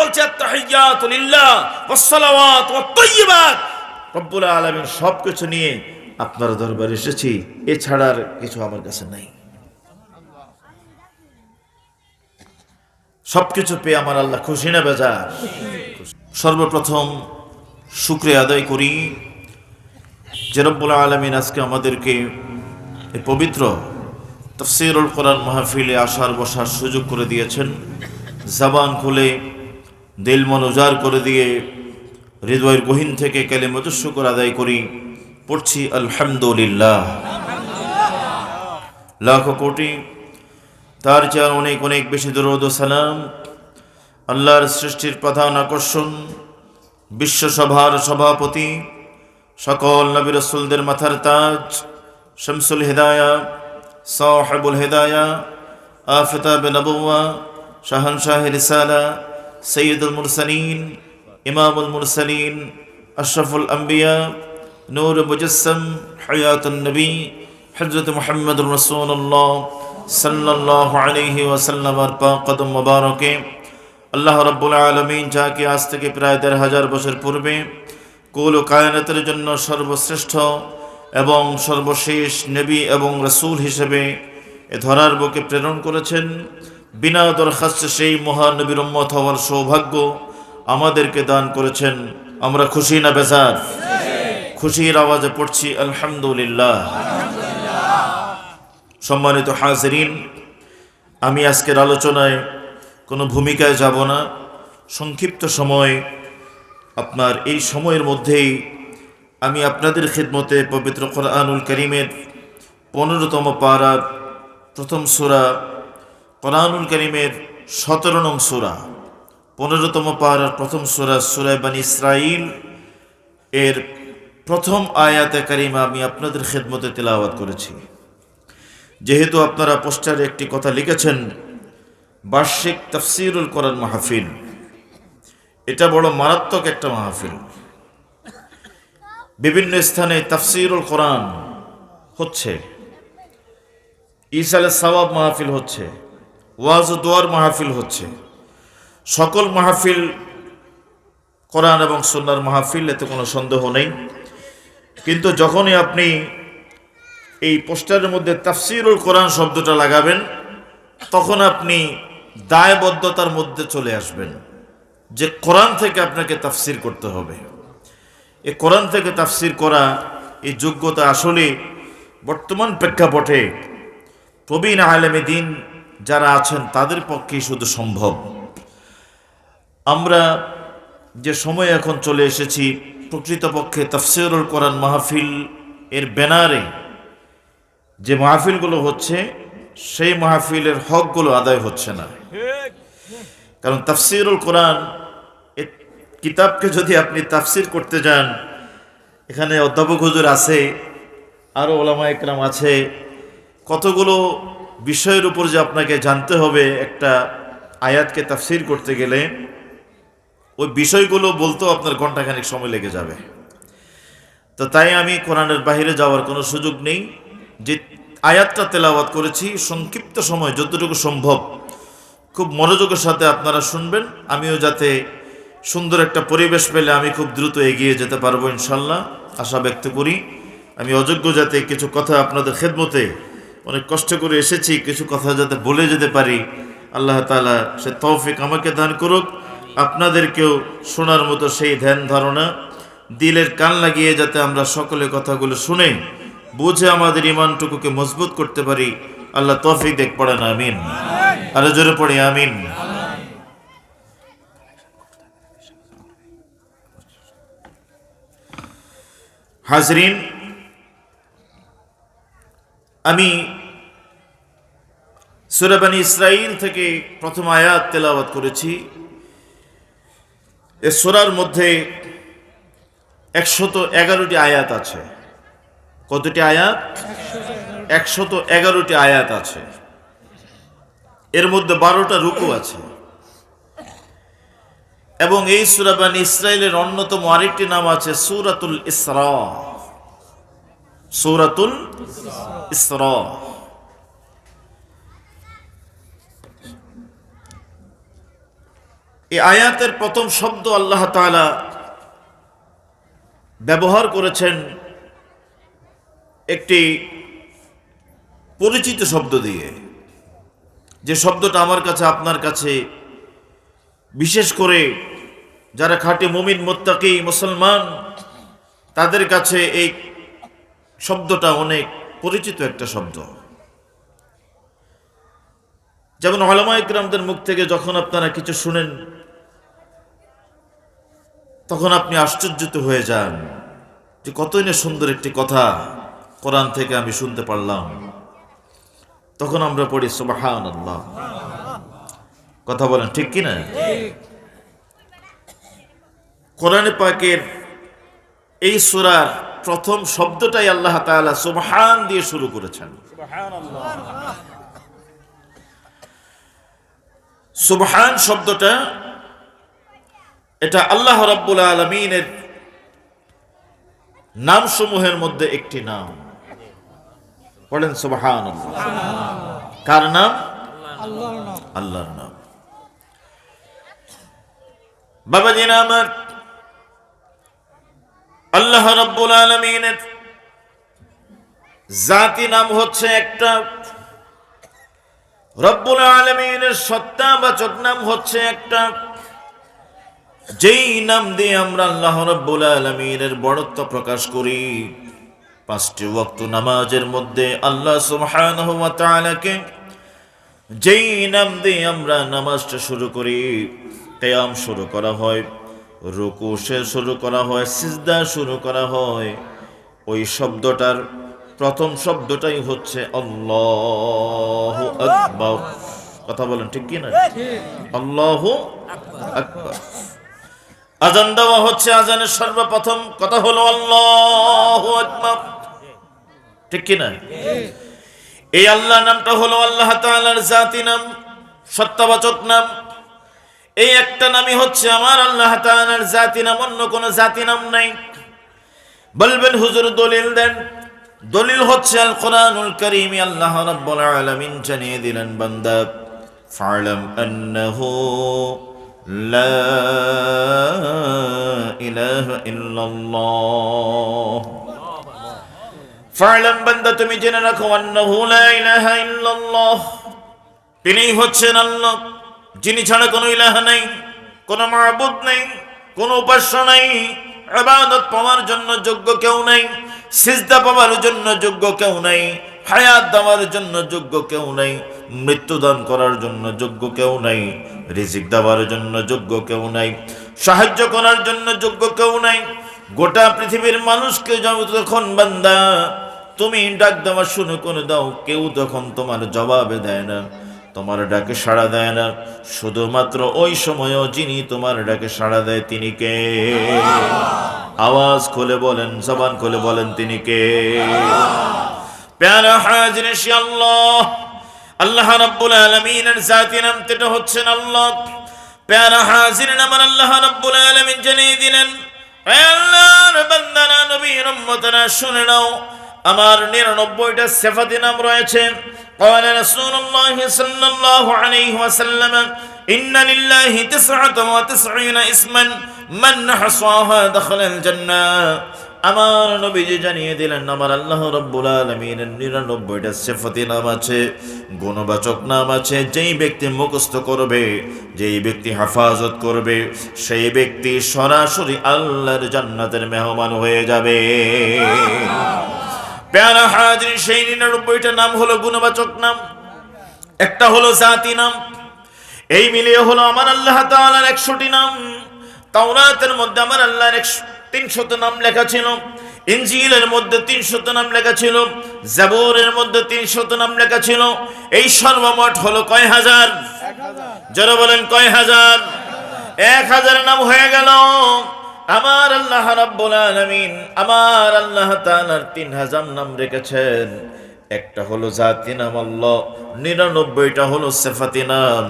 বলছে আত-তাহিয়াতু লিল্লাহ ওয়াস-সালাওয়াত ওয়াত-তাইয়্যিবাত, রব্বুল আলামিন সবকিছু নিয়ে আপনার দরবারে এসেছি, এছাড়া আর কিছু আমার কাছে নাই। সবকিছু পেয়ে আমার আল্লাহ খুশি না বেজার? সর্বপ্রথম শুকরিয়া আদায় করি যে রব্বুল আলামিন আজকে আমাদেরকে এই পবিত্র তাফসীরুল কোরআন মাহফিলে আসার বসার সুযোগ করে দিয়েছেন। জবান খুলে দিল মন উজাড় করে দিয়ে হৃদয়ের গহীন থেকে কালিমাতুশ শুকর আদায় করি, পড়ছি আলহামদুলিল্লাহ। লাখ কোটি তার চেয়ে অনেক অনেক বেশি দরুদ ও সালাম আল্লাহর সৃষ্টির প্রধান আকর্ষণ, বিশ্বসভার সভাপতি, সকল নবী রাসূলদের মাথার তাজ, শামসুল হিদায়া, সাহিবুল হিদায়া, আফতাব নবুওয়া, শাহানশাহ রিসালা, সৈয়দুল মুরসালিন, ইমামুল মুরসালিন, আশরাফুল আম্বিয়া, নূর মুজাসসাম, হায়াতুন নবী হযরত মুহাম্মদুর রাসূলুল্লাহ সাল্লাল্লাহু আলাইহি ওয়াসাল্লামের পাক কদম মোবারকে আল্লাহ রাব্বুল আলামিন যাকে আজ থেকে প্রায় ১৫০০ বছর পূর্বে কুল ও কায়নাতের জন্য সর্বশ্রেষ্ঠ এবং সর্বশেষ নবী এবং রাসূল হিসেবে এ ধরার বুকে প্রেরণ করেছেন, বিনা দরখাস্তে সেই মহান নবীর উম্মত হওয়ার সৌভাগ্য আমাদেরকে দান করেছেন। আমরা খুশি না বেজার? খুশির আওয়াজে পড়ছি আলহামদুলিল্লাহ। সম্মানিত হাজিরিন, আমি আজকের আলোচনায় কোনো ভূমিকায় যাব না। সংক্ষিপ্ত সময়, আপনার এই সময়ের মধ্যেই আমি আপনাদের খিদমতে পবিত্র কোরআনুল কারীমের 15তম পারার প্রথম সূরা, কোরআনুল কারীমের 17 নং সূরা, 15তম পারার প্রথম সূরা, সূরা বনী ইসরাঈল এর প্রথম আয়াতে কারিমা আমি আপনাদের খিদমতে তেলাওয়াত করেছি। যেহেতু আপনারা পোস্টারে একটি কথা লিখেছেন, বার্ষিক তাফসীরুল কোরআন মাহফিল, এটা বড় মারাত্মক একটা মাহফিল। বিভিন্ন স্থানে তাফসীরুল কোরআন হচ্ছে, ইসালে সওয়াব মাহফিল হচ্ছে, ওয়াজ ও দোয়ার মাহফিল হচ্ছে। সকল মাহফিল কোরআন এবং সুন্নাহর মাহফিল, এতে কোনো সন্দেহ নেই। কিন্তু যখনই আপনি এই পোস্টারের মধ্যে তাফসীরুল কোরআন শব্দটা লাগাবেন, তখন আপনি দায়বদ্ধতার মধ্যে চলে আসবেন যে কোরআন থেকে আপনাকে তাফসীর করতে হবে। এই কোরআন থেকে তাফসীর করা, এই যোগ্যতা আসলে বর্তমান প্রেক্ষাপটে প্রবীণ আলেমে দ্বীন যারা আছেন তাদের পক্ষেই শুধু সম্ভব। আমরা যে সময় এখন চলে এসেছি, প্রকৃতপক্ষে তাফসীরুল কোরআন মাহফিল এর ব্যানারে যে মাহফিলগুলো হচ্ছে, সেই মাহফিলের হকগুলো আদায় হচ্ছে না। কারণ তাফসীরুল কোরআন এই কিতাবকে যদি আপনি তাফসীর করতে যান, এখানে অধ্যাপক হুজুর আছে, আরও ওলামা একরাম আছে, কতগুলো বিষয়ের উপর যে আপনাকে জানতে হবে একটা আয়াতকে তাফসীর করতে গেলে, ওই বিষয়গুলো বলতেও আপনার ঘণ্টাখানেক সময় লেগে যাবে। তো তাই আমি কোরআনের বাইরে যাওয়ার কোনো সুযোগ নেই। যে আয়াতটা তেলাওয়াত করেছি, সংক্ষিপ্ত সময় যতটুকু সম্ভব খুব মনোযোগের সাথে আপনারা শুনবেন, আমিও যাতে সুন্দর একটা পরিবেশ পেলে আমি খুব দ্রুত এগিয়ে যেতে পারবো ইনশাল্লাহ আশা ব্যক্ত করি। আমি অযোগ্য যাতে কিছু কথা আপনাদের খেদমতে অনেক কষ্ট করে এসেছি, কিছু কথা যাতে বলে যেতে পারি, আল্লাহ তাআলা সে তৌফিক আমাকে দান করুক, আপনাদেরকেও শোনার মতো সেই ধ্যান ধারণা, দিলের কান লাগিয়ে যাতে আমরা সকলে কথাগুলো শুনে বুঝে আমাদের ইমানটুকুকে মজবুত করতে পারি। আল্লাহ তৌফিক দেখ, পড়েন আমিন। আরো জোরে পড়ি আমিন। হাজরিন, আমি সূরা বনী ইসরাঈল থেকে প্রথম আয়াত তেলাওয়াত করেছি। এই সূরার মধ্যে 111টি আয়াত আছে। কতটি আয়াত? 111টি আয়াত আছে। এর মধ্যে 12টা রুকু আছে। এবং এই সূরা বনী ইসরাঈলের অন্যতম আরেকটি নাম আছে সূরাতুল ইসরা। সূরাতুল ইসরা। এই আয়াতের প্রথম শব্দ আল্লাহ তাআলা ব্যবহার করেছেন একটি পরিচিত শব্দ দিয়ে, যে শব্দটা আমার কাছে আপনার কাছে, বিশেষ করে যারা খাঁটি মুমিন মুত্তাকি মুসলমান, তাদের কাছে এই শব্দটা অনেক পরিচিত একটা শব্দ। যেমন উলামায়ে কিরামদের মুখ থেকে যখন আপনারা কিছু শুনেন, তখন আপনি আশ্চর্যিত হয়ে যান যে কতই না সুন্দর একটি কথা কোরআন থেকে আমি শুনতে পারলাম। তখন আমরা পড়ি সুবহানাল্লাহ। কথা বলেন ঠিক কিনা? কোরআনে পাকের এই সূরার প্রথম শব্দটাই আল্লাহ তাআলা সুবহান দিয়ে শুরু করেছেন। সুবহান শব্দটা এটা আল্লাহ রাব্বুল আলামিনের নামসমূহের মধ্যে একটি নাম। বলেন সুবহানাল্লাহ। কার নাম? আল্লাহর নাম। বাবাজিরা আমার, আল্লাহ রাব্বুল আলামিনের জাতি নাম হচ্ছে একটা, রব্বুল আলামিনের সত্তাবাচক নাম হচ্ছে একটা, যেই নাম দিয়ে আমরা আল্লাহ রাব্বুল আলামিনের বড়ত্ব প্রকাশ করি। পাঁচটি ওয়াক্ত নামাজের মধ্যে আল্লাহ সুবহানাহু ওয়া তাআলাকে যেই নাম দিয়ে আমরা নামাজটা শুরু করি, কিয়াম শুরু করা হয়, রুকু শুরু করা হয়, সিজদা শুরু করা হয়, ওই শব্দটার প্রথম শব্দটাই হচ্ছে আল্লাহু আকবার। কথা বলেন ঠিক কি না? আল্লাহু আকবার। আজান দেওয়া হচ্ছে, আজানের সর্বপ্রথম কথা হলো আল্লাহু আকবার। ঠিক কি না? এই আল্লাহ নামটা হলো আল্লাহ তাআলার জাতি নাম, সত্তাবাচক নাম। এই একটা নামই হচ্ছে আমার আল্লাহ তাআলার জাতি নাম, অন্য কোনো জাতি নাম নাই। বলবেন হুজুর দলিল দেন। দলিল হচ্ছে আল কোরআনুল কারীম। আল্লাহ রাব্বুল আলামিন জানিয়ে দিলেন, বান্দা ফা'লাম আন্নাহু লা ইলাহা ইল্লাল্লাহ। ফা'লাম বান্দা তুমি জেনে রাখো, আন্নাহু লা ইলাহা ইল্লাল্লাহ, তিনিই হচ্ছেন আল্লাহ, যিনি ছাড়া কোনো ইলাহা নাই, কোনো মাবুদ নাই, কোনো উপাস্য নাই। ইবাদত পাওয়ার জন্য যোগ্য কেউ নাই, সিজদা পাওয়ার জন্য যোগ্য কেউ নাই, হায়াত দেওয়ার জন্য যোগ্য কেউ নাই, মৃত্যু দান করার জন্য যোগ্য কেউ নাই, রিজিক দেওয়ার জন্য যোগ্য কেউ নাই, সাহায্য করার জন্য যোগ্য কেউ নাই। গোটা পৃথিবীর মানুষকে যখন বান্দা তুমি ডাক দেওয়া শুরু করে দাও, কেউ তখন তোমার জবাবে দেয় না, তোমার ডাকে সাড়া দেয় না। শুধুমাত্র ওই সময়ও যিনি তোমার ডাকে সাড়া দেয় তিনি কে? আওয়াজ খুলে বলেন, জবান খুলে বলেন, তিনি কে? প্যারা হাজির আল্লাহ। আল্লাহ রাব্বুল আলামিনের জাতি নাম এটা হচ্ছেন আল্লাহ। প্যারা হাজির আমার আল্লাহ রাব্বুল আলামিন জানিয়ে দিলেন, হে আল্লাহর বান্দারা, নবীর উম্মতরা শুনে নাও, আমার 99টা সিফাতি নাম রয়েছে। قال رسول الله صلى الله عليه وسلم إن لله 99 اسما من حصاها دخل الجنة। আমার নবীজি জানিয়ে দিলেন, আমার আল্লাহ রাব্বুল আলামিনের 99টা সিফাতি নাম আছে, গুণবাচক নাম আছে। যেই ব্যক্তি মুখস্থ করবে, যেই ব্যক্তি হেফাজত করবে, সেই ব্যক্তি সরাসরি আল্লাহর জান্নাতের মেহমান হয়ে যাবে। প্যারা হাজির, সেই 99টা নাম হলো গুণবাচক নাম, একটা হলো জাতি নাম। এই মিলিয়ে হলো আমার আল্লাহ তাআলার 100টি নাম। তাওরাতের মধ্যে আমার আল্লাহর 300 নাম লেখা ছিল, ইনজিলের মধ্যে 300 নাম লেখা ছিল, জাবুরের মধ্যে 300 নাম লেখা ছিল। এই সর্বমোট হলো কয় হাজার? যারা বলেন কয় হাজার? 1000 নাম হয়ে গেল। আমার আল্লাহ রাব্বুল আলামিন আমার আল্লাহ তাআলার 3000 নাম রেখেছেন। একটা হলো জাতি নাম আল্লাহ, 99টা হলো সিফাতি নাম।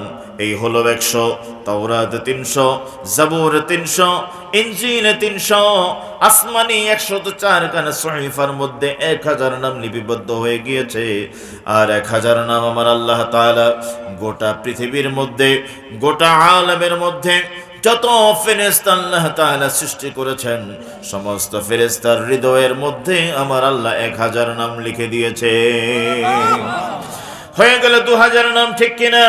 এই হলো 100। তাওরাত 300, জাবুর 300, ইনজিল 300, আসমানি 104 খানা সহিফার মধ্যে 1000 নাম লিপিবদ্ধ হয়ে গিয়েছে। আর 1000 নাম আমার আল্লাহ তাআলা গোটা পৃথিবীর মধ্যে, গোটা আলামের মধ্যে যত ফেরেশতা আল্লাহ তাআলা সৃষ্টি করেছেন, সমস্ত ফেরেশতার হৃদয়ের মধ্যে আমার আল্লাহ 1000 নাম লিখে দিয়েছে। হয়ে গেল 2000 নাম, ঠিক কিনা?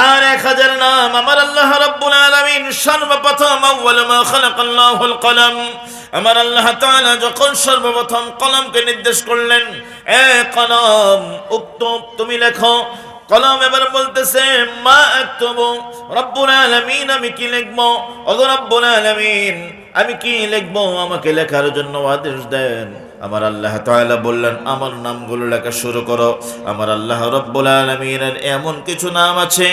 আর 1000 নাম আমার আল্লাহ রাব্বুল আলামিন সর্বপ্রথম আউয়াল মা খালাকাল্লাহুল কলম, আমার আল্লাহ তাআলা যখন সর্বপ্রথম কলমকে নির্দেশ করলেন, এ কলম উক্তব, তুমি লেখো। কলম এবার বলতেছে মা আকতুবু, রব্বুল আলামিন আমি কি লিখবো? ওগো রব্বুল আলামিন আমি কি লিখবো? আমাকে লেখার জন্য আদেশ দেন। আমার আল্লাহ তাআলা বললেন আমার নামগুলো লেখা শুরু করো। আমার আল্লাহ রব্বুল আলামিনের এমন কিছু নাম আছে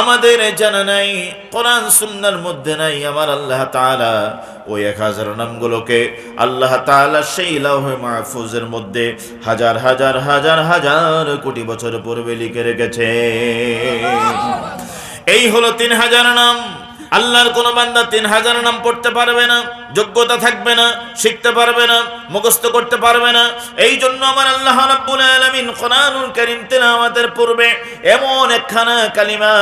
আমাদের জানা নাই, কোরআন সুন্নাহর মধ্যে নাই। আমার আল্লাহ তাআলা ওই 1000 নামগুলোকে আল্লাহ তাআলা সেই লাওহে মাহফুজের মধ্যে হাজার হাজার হাজার হাজার কোটি বছর পূর্বে লিখে রেখেছে। এই হলো 3000 নাম। আল্লাহর কোন বান্দা 3000 নাম পড়তে পারবে না, যোগ্যতা থাকবে না, শিখতে পারবে না, মুখস্থ করতে পারবে না। এই জন্য আমার আল্লাহ রাব্বুল আলামিন কোরআনুল কারীম তেলাওয়াতের পূর্বে এমন একখানা কালিমা,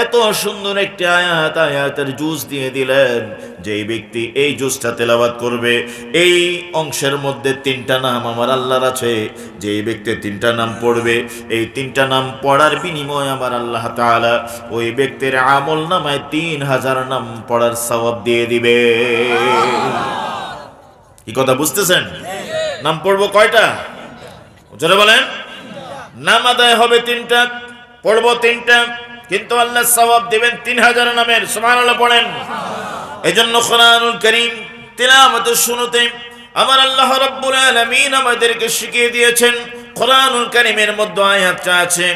এত সুন্দর একটি আয়াত, আয়াতের জুজ দিয়ে দিলেন। যেই ব্যক্তি এই জুজটা তেলাওয়াত করবে, এই অংশের মধ্যে 3টা নাম আমার আল্লাহর আছে। যেই ব্যক্তি 3টা নাম পড়বে, এই 3টা নাম পড়ার বিনিময়ে আমার আল্লাহ তাআলা ওই ব্যক্তির আমল নামায় 3000 নাম পড়ার সওয়াব দিয়ে দিবে। কি কথা বুঝতেছেন? নাম পড়বো কয়টা? জোরে বলেন। নাম আদায় হবে 3টা, পড়বো 3টা, কিন্তু আল্লাহ সওয়াব দিবেন 3000 নামের। সুবহানাল্লাহ পড়েন। এজন্য কোরআনুল কারীম তিলাওয়াত শুনতে আমার আল্লাহ রাব্বুল আলামিন আমাদেরকে শিখিয়ে দিয়েছেন। কোরআনুল কারীমের মধ্যে আয়াতটা আছে,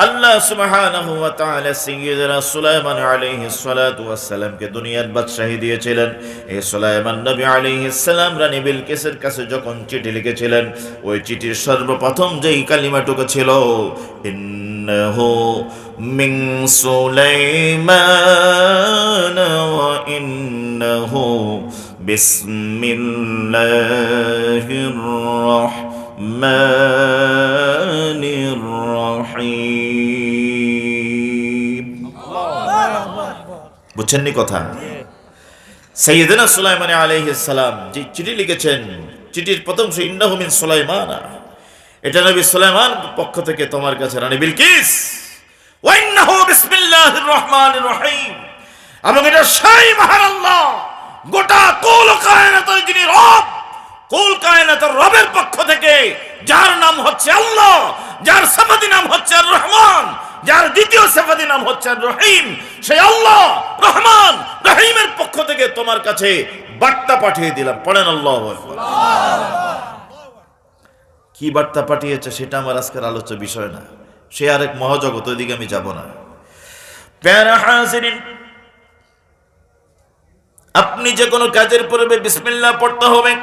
আল্লাহ সুবহানাহু ওয়া তাআলা সাইয়্যিদনা সুলাইমান আলাইহিস সালাতু ওয়াস সালামকে দুনিয়ার বাদশাহী দিয়েছিলেন। এই সুলাইমান নবী আলাইহিস সালাম রানী বিলকিসের কাছে যখন চিঠি লিখেছিলেন, ওই চিঠির সর্বপ্রথম যেই কালিমাটুকু ছিল, ইন্নাহু মিন সুলাইমান ওয়া ইন্নাহু বিসমিল্লাহির রাহমানির রাহিম। বুঝছেন নি কথা? সাইয়্যিদনা সুলাইমান আলাইহিস সালাম যে চিঠি লিখেছেন, চিঠির প্রথম সে ইন্নাহু মিন সুলাইমান, এটা নবী সুলাইমান পক্ষ থেকে তোমার কাছে রানী বিলকিস। ওয়া ইন্নাহু বিসমিল্লাহির রহমানির রহিম, এবং এটা সেই মহান আল্লাহ, গোটা কুল কায়নাতের যিনি রব, কুল কায়নাতের রবের পক্ষ থেকে, যার নাম হচ্ছে আল্লাহ, যার সিফাতি নাম হচ্ছে আর রহমান, যার দ্বিতীয় সিফাতি নাম হচ্ছে আর রহিম, সেই আল্লাহ রহমান রহিমের পক্ষ থেকে তোমার কাছে বার্তা পাঠিয়ে দিলাম। পড়েন আল্লাহু আকবার। কি বার্তা পাঠিয়েছে সেটা আমার আজকের আলোচ্য বিষয় না, সে আরেক মহাজগৎ, ওইদিকে আমি যাব না। প্যারা হাজিরিন, আপনি যে কোনো কাজের পূর্বে বিসমিল্লাহ পড়তে হবে।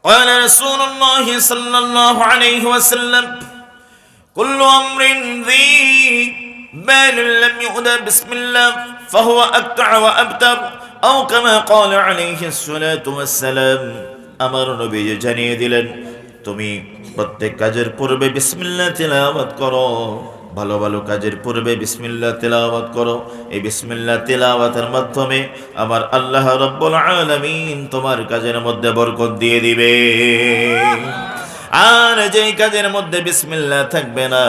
قال رسول الله صلى الله عليه وسلم كل أمر ذي بال لم يؤذى بسم الله فهو أقطع وأبتر أو كما قال عليه الصلاة والسلام। আমার নবী জানিয়ে দিলেন, তুমি প্রত্যেক কাজের পূর্বে বিসমিল্লাহ তিলাওয়াত করো, ভালো ভালো কাজের পূর্বে বিসমিল্লাহ তিলাওয়াত করো। এই বিসমিল্লাহ তিলাওয়াতের মাধ্যমে আমার আল্লাহ রাব্বুল আলামিন তোমার কাজের মধ্যে বরকত দিয়ে দিবে। আর যেই কাজের মধ্যে বিসমিল্লাহ থাকবে না,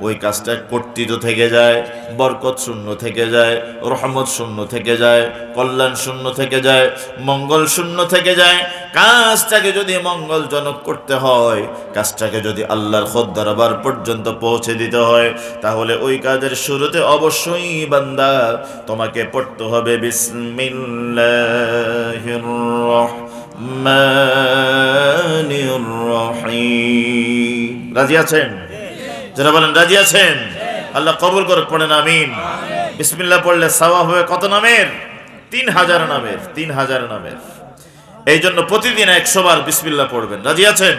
ওই কাজটা কর্তৃত্ব থেকে যায়, বরকত শূন্য থেকে যায়, রহমত শূন্য থেকে যায়, কল্যাণ শূন্য থেকে যায়, মঙ্গল শূন্য থেকে যায়। কাজটাকে যদি মঙ্গলজনক করতে হয়, কাজটাকে যদি আল্লাহর খোদ দরবার পর্যন্ত পৌঁছে দিতে হয়, তাহলে ওই কাজের শুরুতে অবশ্যই বান্দা তোমাকে পড়তে হবে বিসমিল্লাহির রাহমানির রাহিম। রাজি আছেন? যারা বলেন রাজি আছেন, আল্লাহ কবুল করে পড়েন আমিন। বিসমিল্লাহ পড়লে সওয়াব হবে কত নামের? 3000 নামের, 3000 নামের। এই জন্য প্রতিদিন 100 বার বিসমিল্লাহ পড়বেন। রাজি আছেন?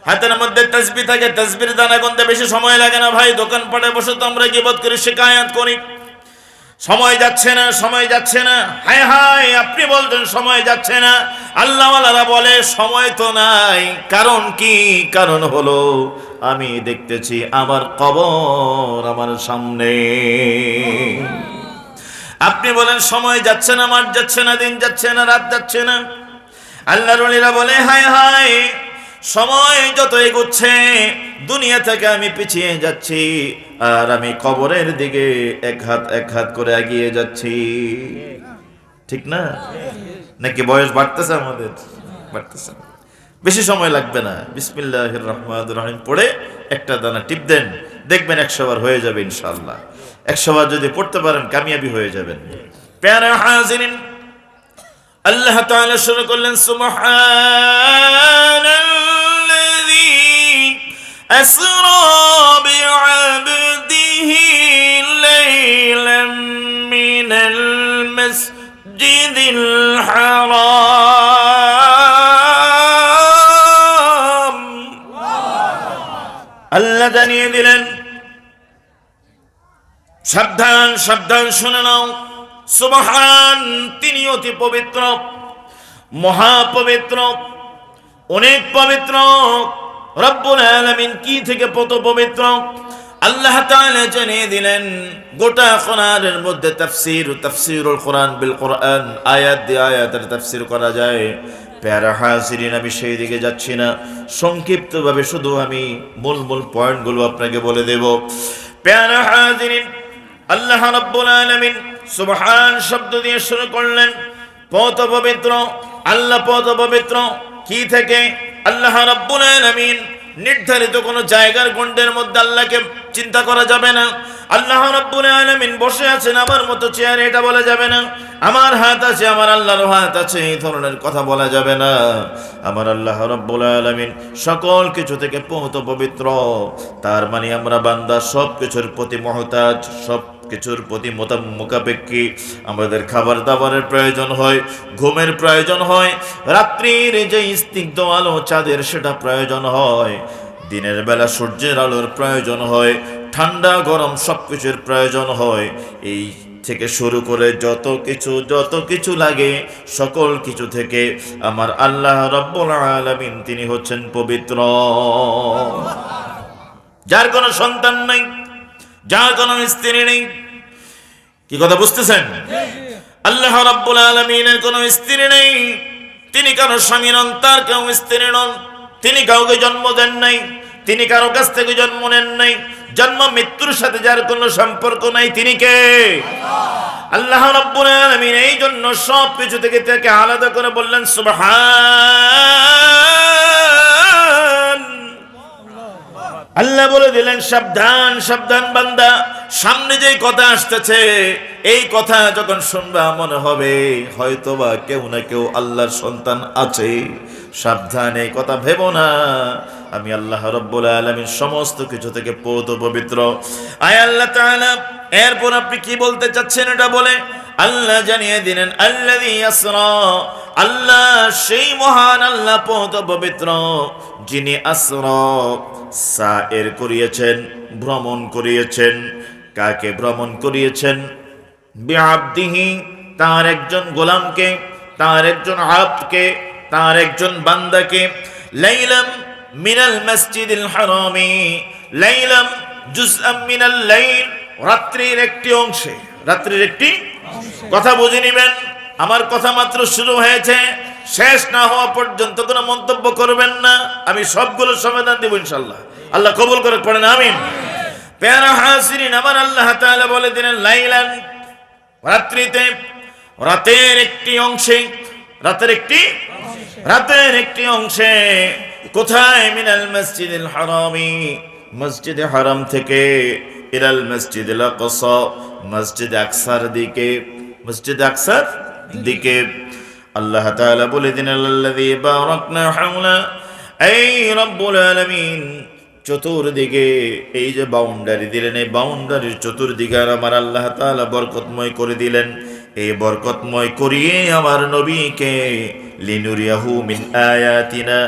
হাতের মধ্যে তাসবিহ থাকে, তাসবির দানা গুনতে বেশি সময় লাগে না ভাই। দোকানপাটে বসে তো আমরা গীবত করি, শিকায়াত করি, সময় যাচ্ছে না, সময় যাচ্ছে না। হায় হায়, আপনি বলতেন সময় যাচ্ছে না, আল্লাহওয়ালারা বলে সময় তো নাই। কারণ কি? কারণ হলো আমি দেখতেছি আমার কবর আমার সামনে। আপনি বলেন সময় যাচ্ছে না, মাস যাচ্ছে না, দিন যাচ্ছে না, রাত যাচ্ছে না। আল্লাহর ওলিরা বলে হায় হায়, সময় যত এগোচ্ছে দুনিয়া থেকে আমি পিছিয়ে যাচ্ছি, আর আমি কবরের দিকে এক হাত করে এগিয়ে যাচ্ছি। ঠিক না? নাকি বয়স বাড়তেছে আমাদের? বাড়তেছে। বেশি সময় লাগবে না, বিসমিল্লাহির রহমানির রহিম পড়ে একটা দানা টিপ দেন, দেখবেন 100 বার হয়ে যাবে ইনশাআল্লাহ। 100 বার যদি পড়তে পারেন কামিয়াবি হয়ে যাবেন। প্যারা হাজিরিন, আল্লাহ তাআলা শুরু করলেন সুবহানাল্লাযী আসরা বিআবদিহি লাইলাম মিনাল মাসজিদিল হারাম। আল্লাহ জানিয়ে দিলেন, সাবধান সাবধান শুনে নাও, সুবহান, তিনি অতি পবিত্র, মহাপবিত্র, অনেক পবিত্র। রব্বুল আলামিন কি থেকে কত পবিত্র আল্লাহ তাআলা জানিয়ে দিলেন। গোটা কোরআনের মধ্যে তাফসীরুল কোরআন বিল কোরআন, আয়াত দিয়ে আয়াতের তাফসীর করা যায়। প্যারা হাজিরিন, আমি সেই দিকে যাচ্ছি না, সংক্ষিপ্তভাবে শুধু আমি মূল পয়েন্টগুলো আপনাকে বলে দেব। প্যারা হাজিরিন, আল্লাহ রাব্বুল আলামিন সুবহান শব্দ দিয়ে শুরু করলেন। পবিত্র পবিত্র আল্লাহ, পবিত্র পবিত্র কি থেকে? আল্লাহ রাব্বুল আলামিন নির্ধারিত কোনো জায়গার গণ্ডের মধ্যে আল্লাহকে চিন্তা করা যাবে না। আল্লাহ রাব্বুল আলামিন বসে আছেন আমার মতো চেয়ারে, এটা বলা যাবে না। আমার হাত আছে, আমার আল্লাহর হাত আছে, এই ধরনের কথা বলা যাবে না। আমার আল্লাহ রাব্বুল আলামিন সকল কিছু থেকে পবিত্র পবিত্র, তার মানে আমরা বান্দা সব কিছুর প্রতি মুহতাজ, সব কিছুর প্রতি মোকাপেক্ষী। আমাদের খাবার দাবারের প্রয়োজন হয়, ঘুমের প্রয়োজন হয়, রাত্রির যে স্নিগ্ধ আলো চাঁদের সেটা প্রয়োজন হয়, দিনের বেলা সূর্যের আলোর প্রয়োজন হয়, ঠান্ডা গরম সব কিছুর প্রয়োজন হয়। এই থেকে শুরু করে যত কিছু লাগে সকল কিছু থেকে আমার আল্লাহ রাব্বুল আলামিন তিনি হচ্ছেন পবিত্র। যার কোনো সন্তান নাই, যার কোনো স্ত্রী নেই। কি কথা বুঝতেছেন? আল্লাহ রাব্বুল আলামিনের কোনো স্ত্রী নেই, তিনি কারো স্বামী নন, তার কেউ স্ত্রী নন, তিনি কাউকে জন্ম দেন নাই, তিনি কারো কাছ থেকে জন্ম নেন নাই, জন্ম মৃত্যুর সাথে যার কোনো সম্পর্ক নাই, তিনি কে? আল্লাহ রাব্বুল আলামিন। এই জন্য সব কিছু থেকে তাকে আলাদা করে বললেন সুবহান। আল্লাহ বলে দিলেন সাবধান সাবধান বান্দা, সামনে যেই কথা আসতেছে এই কথা যখন শুনবা মনে হবে হয়তোবা কেউ না কেউ আল্লাহর সন্তান আছে। সাবধান, এই কথা ভেবো না। আমি আল্লাহ রাব্বুল আলামিন সমস্ত কিছু থেকে পবিত্র। আয় আল্লাহ তাআলা, এরপর আপনি কি বলতে চাচ্ছেন এটা বলে আল্লাহ জানিয়ে দিলেন আল্লাযী আসরা, আল্লাহ সেই মহান আল্লাহ পবিত্র যিনি আসরা সায়ের করিয়েছেন, ভ্রমণ করিয়েছেন। কাকে ভ্রমণ করিয়েছেন? বিআবদিহি, তার একজন গোলামকে, তার একজন আবদকে, তার একজন বান্দাকে। লাইলাম মিনাল মসজিদিল হারামি, লাইলাম জুজআম মিনাল লাইল, রাত্রির একটি অংশে, রাত্রির একটি কথা বুঝে নেবেন। আমার কথা মাত্র শুরু হয়েছে, শেষ না হওয়া পর্যন্ত কোনো মন্তব্য করবেন না, আমি সবগুলো সমাধান দেব ইনশাআল্লাহ। আল্লাহ কবুল করে, পড়েন আমিন। প্যারা হাজিরিন, আমার আল্লাহ তাআলা বলে দিলেন লাইলান, রাত্রিতে, রাতের একটি অংশে, রাতের একটি অংশে। কোথায়? মিনাল মসজিদিল হারামি, মসজিদে হারাম থেকে, ইলাল মসজিদিল আকসা, মসজিদ আকসার দিকে, মসজিদ আকসার দিকে। আল্লাহ তাআলা বলে দিলেন আল্লাযী বারাকনা হাওলা, এই রব্বুল আলামিন চতুর্দিকে এই যে বাউন্ডারি দিলেন, এই বাউন্ডারির চতুর্দিকে আমার আল্লাহ তাআলা বরকতময় করে দিলেন। এই বরকতময় করিয়ে আমার নবীকে লিনুরিয়াহু মিন আয়াতিনা,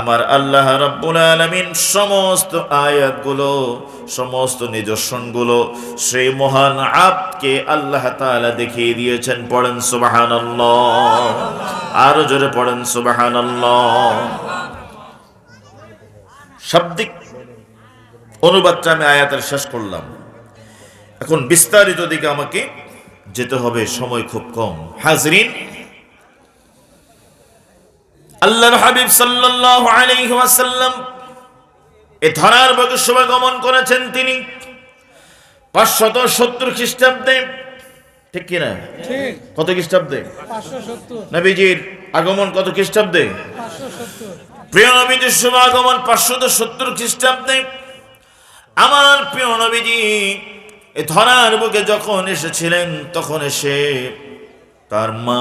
আমার আল্লাহ রাব্বুল আলামিন সমস্ত আয়াতগুলো, সমস্ত নিদর্শনগুলো সেই মহান আব্দকে আল্লাহ তাআলা দেখিয়ে দিয়েছেন। পড়েন সুবহানাল্লাহ, আরো জোরে পড়েন সুবহানাল্লাহ। শাব্দিক অনুবাদটা আমি আয়াতের শেষ করলাম। এখন বিস্তারিত দিকে আমাকে যেতে হবে, সময় খুব কম। হাজরিন, আল্লাহর হাবিব সাল্লাল্লাহু আলাইহি ওয়াসাল্লাম এ ধরার বুকে শুভাগমন করেছেন তিনি 570 খ্রিস্টাব্দে, ঠিক কিনা? ঠিক। কত খ্রিস্টাব্দে? 570। নবীজির আগমন কত খ্রিস্টাব্দে? 570। প্রিয় নবীজির শুভাগমন 570 খ্রিস্টাব্দে। আমার প্রিয় নবীজি এ ধরার বুকে যখন এসেছিলেন, তখন এসে তার মা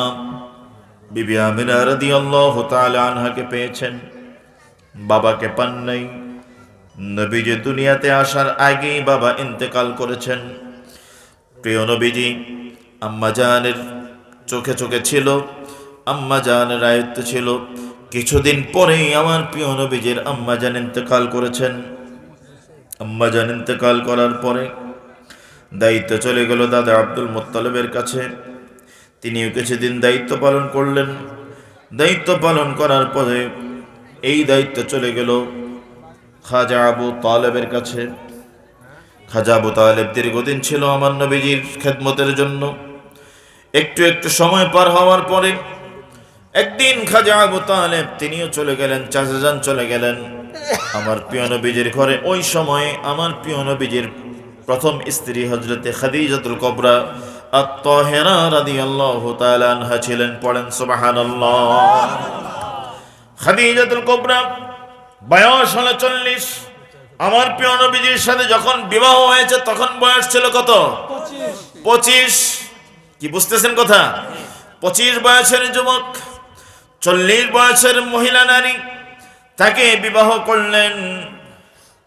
বিবি আমিনা রাদিয়াল্লাহু তাআলা আনহাকে পেয়েছেন, বাবাকে পান নাই। নবীজি দুনিয়াতে আসার আগেই বাবা ইন্তেকাল করেছেন। প্রিয় নবীজি আম্মা জানের চোখে চোখে ছিল, আম্মা জানের আয়ত্তে ছিল। কিছুদিন পরেই আমার প্রিয় নবীজির আম্মা জান ইন্তেকাল করেছেন। আম্মা জান ইন্তেকাল করার পরে দায়িত্ব চলে গেল দাদা আব্দুল মুত্তালিবের কাছে। তিনিও কিছুদিন দায়িত্ব পালন করলেন। দায়িত্ব পালন করার পরে এই দায়িত্ব চলে গেল খাজা আবু তালেবের কাছে। খাজা আবু তালেব দীর্ঘদিন ছিল আমার নবীজির খেদমতের জন্য। একটু একটু সময় পার হওয়ার পরে একদিন খাজা আবু তালেব তিনিও চলে গেলেন, চাচাজান চলে গেলেন আমার প্রিয় নবীজির ঘরে। ওই সময়ে আমার প্রিয় নবীজির প্রথম স্ত্রী হযরতে খাদিজাতুল কুবরা আত-তাহেরা রাদিয়াল্লাহু তাআলা আনহা ছিলেন। পড়েন সুবহানাল্লাহ। খাদিজাতুল কুবরা বয়স হলো 40। আমার প্রিয় নবীজির সাথে যখন বিবাহ হয়েছে তখন বয়স ছিল কত? 25। কি বুঝতেছেন কথা? 25 বয়সের যুবক, 40 বয়সের মহিলা নারী, তাকে বিবাহ করলেন।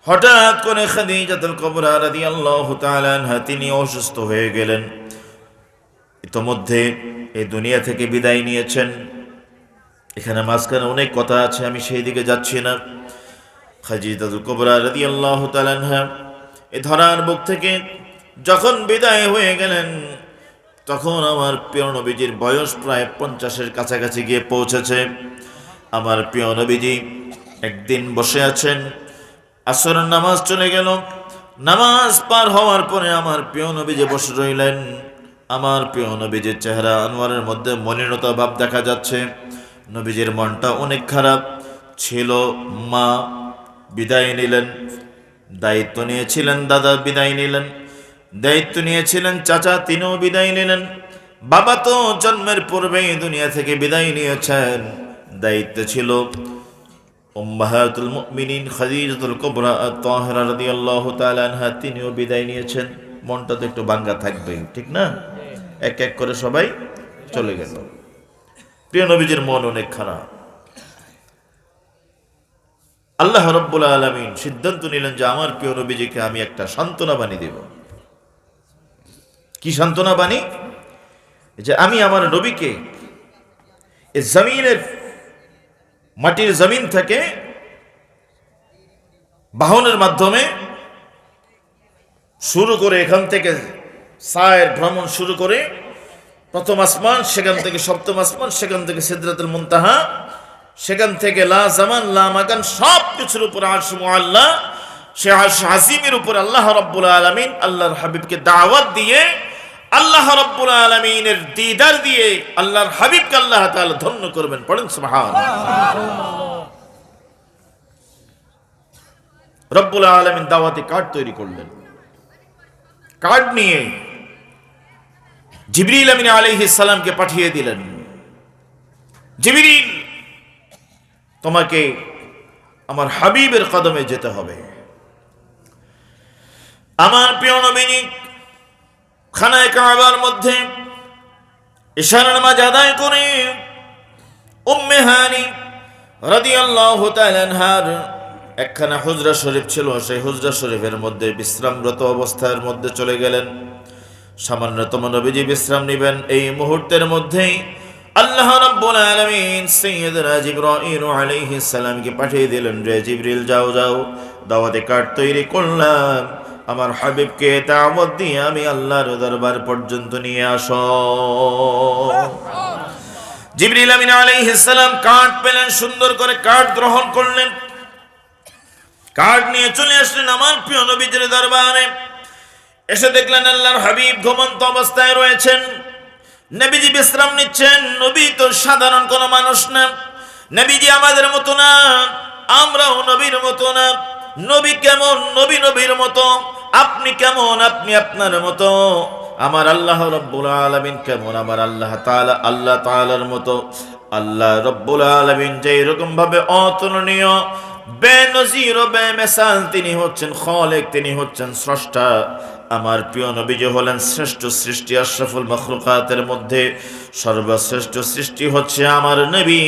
হঠাৎ করে খাদিজাতুল কুবরা রাদিয়াল্লাহু তাআলা আনহা তিনি অসুস্থ হয়ে গেলেন। ইতোমধ্যে এই দুনিয়া থেকে বিদায় নিয়েছেন। এখানে মাঝখানে অনেক কথা আছে, আমি সেই দিকে যাচ্ছি না। খাদিজাতুল কুবরা রাদিয়াল্লাহু তাআলা আনহা এই ধরার বুক থেকে যখন বিদায় হয়ে গেলেন, তখন আমার প্রিয় নবীজির বয়স প্রায় 50-এর কাছাকাছি গিয়ে পৌঁছেছে। আমার প্রিয় নবীজি একদিন বসে আছেন, আসরের নামাজ চলে গেল। নামাজ পার হওয়ার পরে আমার প্রিয় নবীজি বসে রইলেন। আমার প্রিয় নবীজির চেহারা আনোয়ারের মধ্যে মলিনতা ভাব দেখা যাচ্ছে। নবীজির মনটা অনেক খারাপ ছিল। মা বিদায় নিলেন, দায়িত্ব নিয়েছিলেন দাদা বিদায় নিলেন, দায়িত্ব নিয়েছিলেন চাচা তিনিও বিদায় নিলেন। বাবা তো জন্মের পূর্বেই দুনিয়া থেকে বিদায় নিয়েছেন। দায়িত্ব ছিল উম্মাহাতুল মুমিনিন খাদিজাতুল কুবরা আত-তাহেরা রাদিয়াল্লাহু তাআলা আনহা, তিনিও বিদায় নিয়েছেন। মনটা তো একটু ভাঙ্গা থাকবেই, ঠিক না? এক এক করে সবাই চলে গেল। প্রিয় নবীজির মন অনেক খারাপ। আল্লাহ রাব্বুল আলামিন সিদ্ধান্ত নিলেন যে আমার প্রিয় নবীজিকে আমি একটা সান্ত্বনা বাণী দেব। কি সান্ত্বনা বাণী? যে আমি আমার নবীকে এই জমিনের মাটির জমিন থেকে বাহনের মাধ্যমে শুরু করে, এখান থেকে সায়ের ভ্রমণ শুরু করে প্রথম আসমান, সেখান থেকে সপ্তম আসমান, সেখান থেকে সিদরাতুল মুনতাহা, সেখান থেকে লা জামান লা মাকান, সব কিছুর উপর আরশ মুআল্লা, সে আরশ আজিমের উপর আল্লাহ রাব্বুল আলামিন আল্লাহর হাবিবকে দাওয়াত দিয়ে, আল্লাহ রাব্বুল আলামিনের দিদার দিয়ে আল্লাহর হাবিবকে আল্লাহ তাআলা ধন্য করবেন। পড়েন সুবহানাল্লাহ। রব্বুল আলামিন দাওয়াতি কার্ড তৈরি করলেন। কার্ড নিয়ে জিবরিল আমিন আলাইহিস সালামকে পাঠিয়ে দিলেন। জিবরিল, তোমাকে আমার হাবিবের কদমে যেতে হবে। আমার প্রিয় নবী খানায়ে কাবার মধ্যে ইশারার নামাজ আদায় করে উম্মে হানি রাদিয়াল্লাহু তাআলা আনহার একখানা হুজরা শরীফ ছিল, সেই হুজরা শরীফের মধ্যে বিশ্রামরত অবস্থার মধ্যে চলে গেলেন। সামান্যতম নবীজি বিশ্রাম নেবেন। এই মুহূর্তের মধ্যেই আল্লাহ রাব্বুল আলামিন সাইয়্যিদুনা জিবরাঈল আলাইহিস সালামকে পাঠিয়ে দিলেন, রে জিবরিল যাও যাও, দাওয়াতে কার্ড তৈরি করলাম, আমার হাবিবকে দাওয়াত দিয়ে আমি আল্লাহর দরবার পর্যন্ত নিয়ে আসো। জিবরিল আমিন আলাইহিস সালাম কার্ড পেলেন, সুন্দর করে কার্ড গ্রহণ করলেন, কার্ড নিয়ে চলে আসলেন আমার প্রিয় নবীজির দরবারে। এসে দেখলেন আল্লাহর হাবিব ঘুমন্ত অবস্থায় রয়েছেন, নবীজি বিশ্রাম নিচ্ছেন। নবী তো সাধারণ কোনো মানুষ না, নবীজি আমাদের মতো না, আমরাও নবীর মতো না। নবী কেমন? নবী নবীর মতো। আপনি কেমন? আপনি আপনার মতো। আমার আল্লাহ রাব্বুল আলামিন কেমন? আমার আল্লাহ তাআলার মতো। আল্লাহ রাব্বুল আলামিন যে এরকম ভাবে অতুলনীয়, বেনজির ও বেমিসাল, তিনি হচ্ছেন খালিক, তিনি হচ্ছেন স্রষ্টা। আমার প্রিয় নবীজি হলেন শ্রেষ্ঠ সৃষ্টি, আশরাফুল মাখলুকাতের মধ্যে সর্বশ্রেষ্ঠ সৃষ্টি হচ্ছে আমার নবী।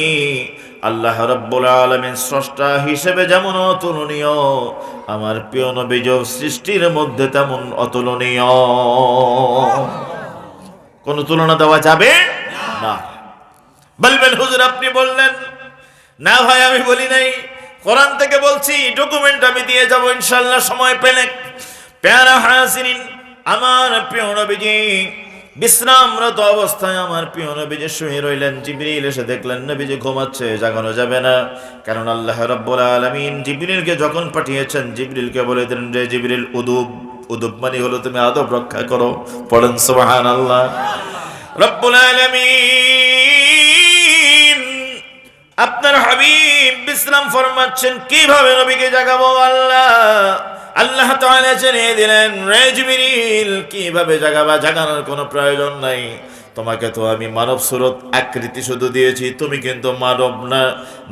আল্লাহ রাব্বুল আলামিন স্রষ্টা হিসেবে যেমন অতুলনীয়, আমার প্রিয় নবীজি সৃষ্টির মধ্যে তেমন অতুলনীয়। কোন তুলনা দেওয়া যাবে না। বলবেন হুজুর আপনি বললেন। না ভাই, আমি বলি নাই, কোরআন থেকে বলছি, ডকুমেন্ট আমি দিয়ে যাব ইনশাআল্লাহ সময় পেলে। প্যারা হাজিরিন, আমার প্রিয় নবীজি বিশ্রামরত অবস্থায় আমার প্রিয় নবীজি শুয়ে রইলেন। জিবরিল এসে দেখলেন নবীজি ঘুমাচ্ছে, জাগানো যাবে না, কারণ আল্লাহ রাব্বুল আলামিন জিবরিলকে যখন পাঠিয়েছেন, জিবরিলকে বলে দিলেন, রে জিবরিল উদুব। উদুব মানে হলো তুমি আদব রক্ষা করো। পড়েন সুবহানাল্লাহ। রব্বুল আলামিন আপনার হাবিব বিশ্রাম ফরমাচ্ছেন, কিভাবে নবীকে জাগাবো? আল্লাহ তাআলা জানিয়ে দিলেন, রে জিবরিল কিভাবে জাগাবা? জাগানোর কোনো প্রয়োজন নাই, তোমাকে তো আমি মানব সুরত আকৃতি শুধু দিয়েছি, তুমি কিন্তু মানব না।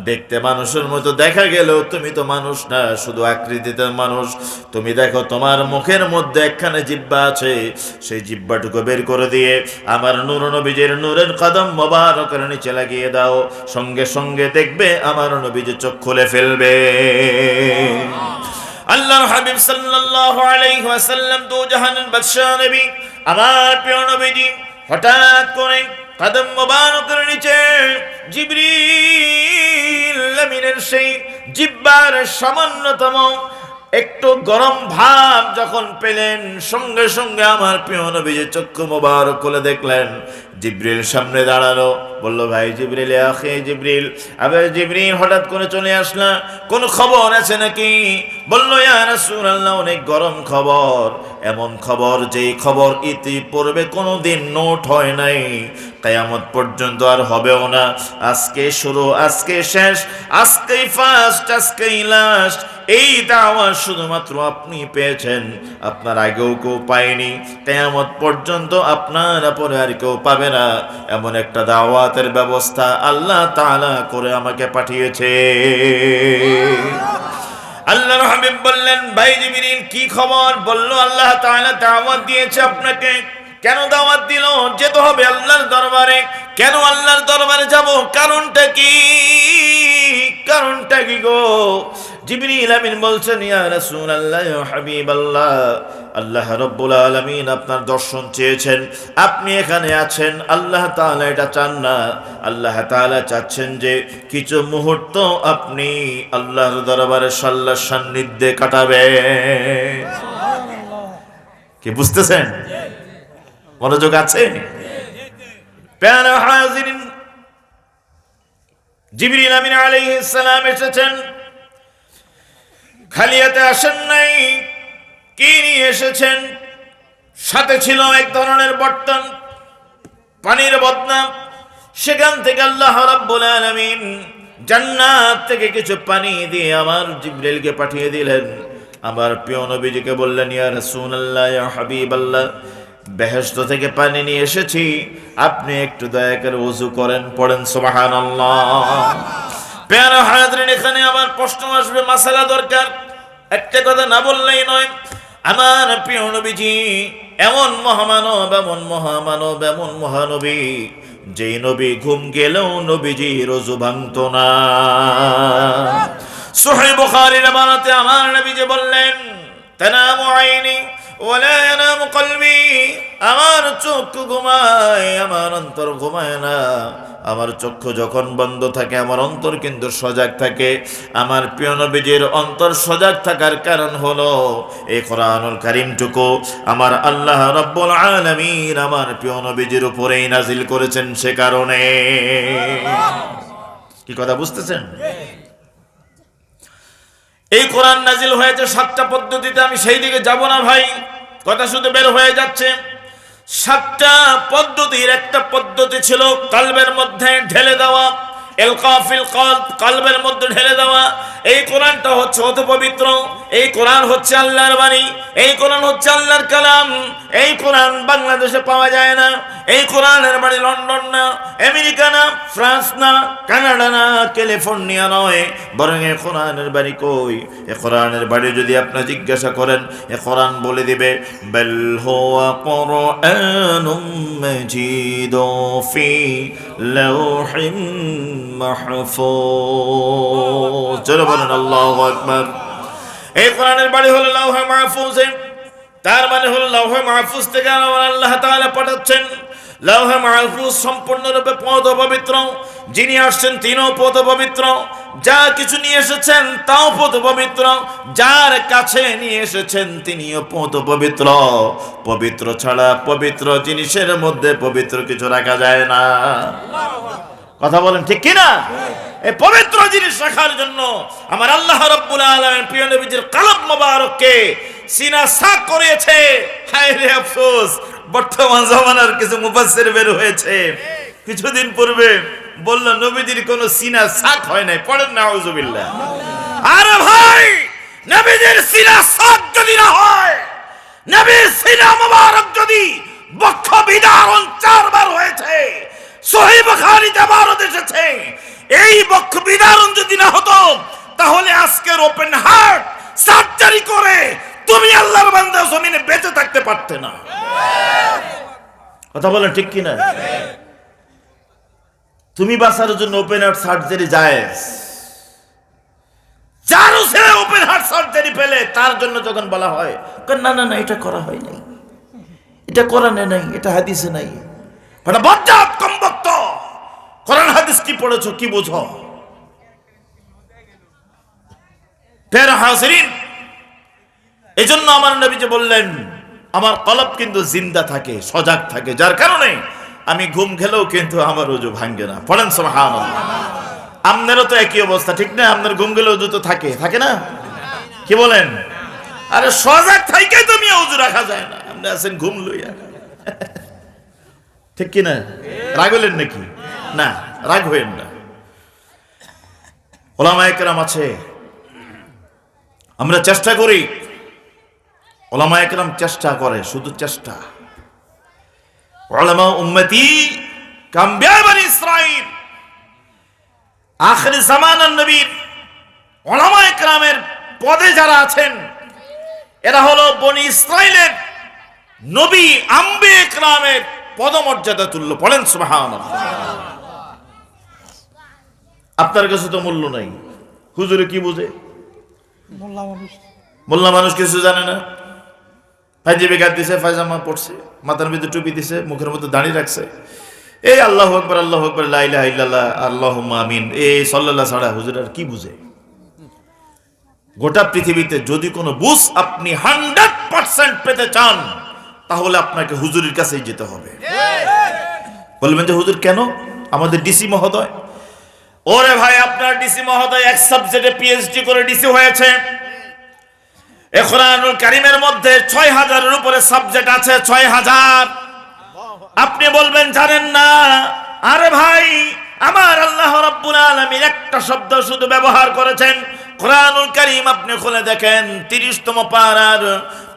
দেখতে মানুষের মতো দেখা গেলেও তুমি তো মানুষ না, শুধু আকৃতিতে মানুষ। তুমি দেখো তোমার মুখের মধ্যে একখানে জিহ্বা আছে, সেই জিহ্বাটুকু বের করে দিয়ে আমার নূর নবীজির নূরের কদম মোবারকের নিচে লাগিয়ে দাও, সঙ্গে সঙ্গে দেখবে আমার নবীজি চোখ খুলে ফেলবে। আল্লাহর হাবিব সাল্লাল্লাহু আলাইহি ওয়াসাল্লাম দু জাহানের বাদশা নবী, আমার প্রিয় নবীজি হঠাৎ করে কদম মোবারকের নিচে জিবরিল আমিনের সেই জিহ্বার সামান্যতম একটু গরম ভাব যখন পেলেন, সঙ্গে সঙ্গে আমার প্রিয় নবীজি চক্ষু মোবারক খুলে দেখলেন জিবরিল সামনে দাঁড়ানো। বলল, ভাই জিবরিল, আখে জিবরিল। আবার জিবরিল হঠাৎ করে চলে আসলা, কোন খবর আছে নাকি? বলল, ইয়া রাসূলুল্লাহ, অনেক গরম খবর, এমন খবর যেই খবর ইতিপূর্বে কোনোদিন নোট হয় নাই, কিয়ামত পর্যন্ত আর হবেও না। আজকে শুরু, আজকে শেষ, আজকেই ফার্স্ট, আজকেই লাস্ট। এই দাওয়াত শুধুমাত্র আপনি পেয়েছেন, আপনার আগেও কেউ পায়নি, কিয়ামত পর্যন্ত আপনার পরে আর কেউ পাবে না। এমন একটা দাওয়াতের ব্যবস্থা আল্লাহ তাআলা করে আমাকে পাঠিয়েছে। আল্লাহর হাবিব বললেন, ভাই জিবরিল কি খবর? বলল, আল্লাহ তাআলা দাওয়াত দিয়েছে আপনাকে। কেন দাওয়াত দিল? যেতে হবে আল্লাহর দরবারে। কেন আল্লাহর দরবারে যাব? কারণটা কি? কারণটা কি গো? জিবরিল আমিন বলছেন, ইয়া রাসূলুল্লাহ, ইয়া হাবিবাল্লাহ, আল্লাহ রাব্বুল আলামিন আপনার দর্শন চেয়েছেন, আপনি এখানে আছেন। আল্লাহ তাআলা এটা চান না, আল্লাহ তাআলা চাচ্ছেন যে কিছু মুহূর্ত আপনি আল্লাহর দরবারে আল্লাহর সান্নিধ্যে কাটাবেন। কি বুঝতেছেন? মনোযোগ আছে? প্যারা হাজিরিন, জিবরিল আমিন আলাইহিস সালাম এসেছেন, খালি হাতে আসেন নাই। কি নিয়ে এসেছেন? সাথে ছিল এক ধরনের বর্তন, পানির বদনা। সেখান থেকে আল্লাহ রাব্বুল আলামিন জান্নাত থেকে কিছু পানি দিয়ে আমার জিবরিলকে পাঠিয়ে দিলেন। আমার প্রিয় নবীজিকে বললেন, ইয়া রাসূলুল্লাহ, ইয়া হাবিবাল্লাহ, বেহেশত থেকে পানি নিয়ে এসেছি, আপনি একটু দয়া করে ওযু করেন। পড়েন সুবহানাল্লাহ। প্যারা হাজিরিন, এখানে আমার প্রশ্ন আসবে, মাসালা দরকার, একটা কথা না বললেই নয়। আমার প্রিয় নবীজি এমন মহামানব, এমন মহামানব, এমন মহানবী, যেই নবী ঘুম গেলেও নবীজির ওযু ভাঙতো না। সহিহ বুখারীর বানাতে আমার নবীজি বললেন, তানামু আইনি ওয়ালা ইয়ানামু কলবি, আমার চক্ষু ঘুমায়, আমার অন্তর ঘুমায় না। আমার চক্ষু যখন বন্ধ থাকে আমার অন্তর কিন্তু সজাগ থাকে। আমার প্রিয় নবীজির অন্তর সজাগ থাকার কারণ হলো এই কোরআনুল কারীমটুকু আমার আল্লাহ রাব্বুল আলামিন আমার প্রিয় নবীজির উপরেই নাজিল করেছেন, সে কারণে। কি কথা বুঝতেছেন? এই কোরআন নাজিল হয়েছে 7টা পদ্ধতিতে, আমি সেই দিকে যাব না ভাই, কথা শুধু বের হয়ে যাচ্ছে। 7টা পদ্ধতির একটা পদ্ধতি ছিল কলবের মধ্যে ঢেলে দেওয়া, ইলকাফিল কলব, কলবের মধ্যে ঢেলে দেওয়া। এই কোরআনটা হচ্ছে অতি পবিত্র, এই কোরআন হচ্ছে আল্লাহর বাণী, এই কোরআন হচ্ছে আল্লাহর কালাম। এই কোরআন বাংলাদেশে পাওয়া যায় না। এই কোরআনের বাড়ি লন্ডন না, আমেরিকা না, ফ্রান্স না, কানাডা না, ক্যালিফোর্নিয়া নয়, বরং এই কোরআনের বাড়ি কই? এই কোরআনের বাড়ি যদি আপনি জিজ্ঞাসা করেন, এই কোরআন বলে দিবে বাল হুয়া কুরআনুম মাজিদু ফি লাউহিম মাহফুজ। চলো বলেন আল্লাহু আকবার। এই কোরআনের বাড়ি হলো লাউহে মাহফুজে, তার মানে হলো লাউহে মাহফুজ থেকে আল্লাহ তাআলা পাঠাচ্ছেন। লাউহে মাহফুজ সম্পূর্ণরূপে পদ পবিত্র, যিনি আসছেন তিনিও পদ পবিত্র, যা কিছু নিয়ে এসেছেন তাও পদ পবিত্র, যার কাছে নিয়ে এসেছেন তিনিও পদ পবিত্র। পবিত্র ছাড়া পবিত্র জিনিসের মধ্যে পবিত্র কিছু রাখা যায় না। কথা বলেন ঠিক কিনা? এই পবিত্র জিনিস রাখার জন্য আমার আল্লাহ রাব্বুল আলামিন প্রিয় নবীজির কলব মোবারককে সিনা সাক করেছে। হায় রে আফসোস, বর্তমান জামানার কিছু মুফাসসির বের হয়েছে কিছুদিন পূর্বে, বলল নবীজির কোনো সিনা সাক হয় নাই। পড়েন নাউজুবিল্লাহ। আরে ভাই, নবীজির সিনা সাক যদি না হয়, নবীর সিনা মোবারক যদি বক্ষ বিদারণ 4 বার হয়েছে, সহিহ বুখারীতে 12 এসেছে, এই বক্ষ বিদারণ যদি না হতো তাহলে আজকের ওপেন হার্ট সার্জারি করে তুমি আল্লাহর বান্দা জমিনে বেঁচে থাকতে পারতে না। কথা বলেন ঠিক কিনা? তুমি বাঁচার জন্য ওপেন হার্ট সার্জারি জায়েজ। যারও ছেলে ওপেন হার্ট সার্জারি পেলে তার জন্য যখন বলা হয় না না না এটা করা হয় নাই, এটা কোরআনে নাই, এটা হাদিসে নাই, এটা বজ্জাত কমবক্ত, কোরআন হাদিস কি পড়েছো, কি বুঝো? প্যারা হাজিরিন, এজন্য আমার নবী যে বললেন আমার কলব কিন্তু জিন্দা থাকে, সজাগ থাকে, যার কারণে আমি ঘুম খেলেও কিন্তু আমার ওযু ভাঙে না। পড়েন সুবহানাল্লাহ। আপনারও তো একই অবস্থা, ঠিক না? আপনার ঘুম গেলেও ওযু তো থাকে, থাকে না? কি বলেন? আরে সজাগ থাইকে তুমি ওযু রাখা যায় না, আপনি আছেন ঘুম লইয়া। ঠিক কিনা? রাগ হলেন নাকি? না, রাগ হইেন না। ওলামায়ে কেরাম আছে, আমরা চেষ্টা করি, ওলামায়ে কেরাম চেষ্টা করে, শুধু চেষ্টা। উলামা উম্মতি কাম্বিয়া বনি ইসরাইল, আখির জামানার নবীর ওলামায়ে কেরামের পদে যারা আছেন এরা হলো বনি ইসরাইলের নবী আম্বিয়া কেরামের পদমর্যাদা তুল্য। পড়েন সুবহানাল্লাহ। আপনার কাছে তো মূল্য নাই, হুজুরে কি বুঝে? মোল্লা মানুষ কিছু জানে না। পাঞ্জাবি গাদ দিছে, পায়জামা পড়ছে, মাথার মধ্যে টুপি দিছে, মুখের মধ্যে দাড়ি রাখছে, এই আল্লাহু আকবার আল্লাহু আকবার লা ইলাহা ইল্লাল্লাহ আল্লাহুম্মা আমিন, এই সাল্লাল্লাহ ছাড়া হুজুর আর কি বুঝে? গোটা পৃথিবীতে যদি কোনো বুঝ আপনি 100% পেতে চান তাহলে আপনাকে হুজুরের কাছেই যেতে হবে। বলবেন যে হুজুর কেন? আমাদের ডিসি মহোদয়। ওরে ভাই, আপনার ডিসি মহোদয় এক সাবজেক্টে পিএইচডি করে ডিসি হয়েছে। এই কোরআনুল কারীমের মধ্যে 6000-এর উপরে সাবজেক্ট আছে, 6000। আপনি বলবেন জানেন না। আরে ভাই, আমার আল্লাহ রাব্বুল আলামিন একটা শব্দ শুধু ব্যবহার করেছেন কোরআনুল কারীম, আপনি খুলে দেখেন 30তম পারার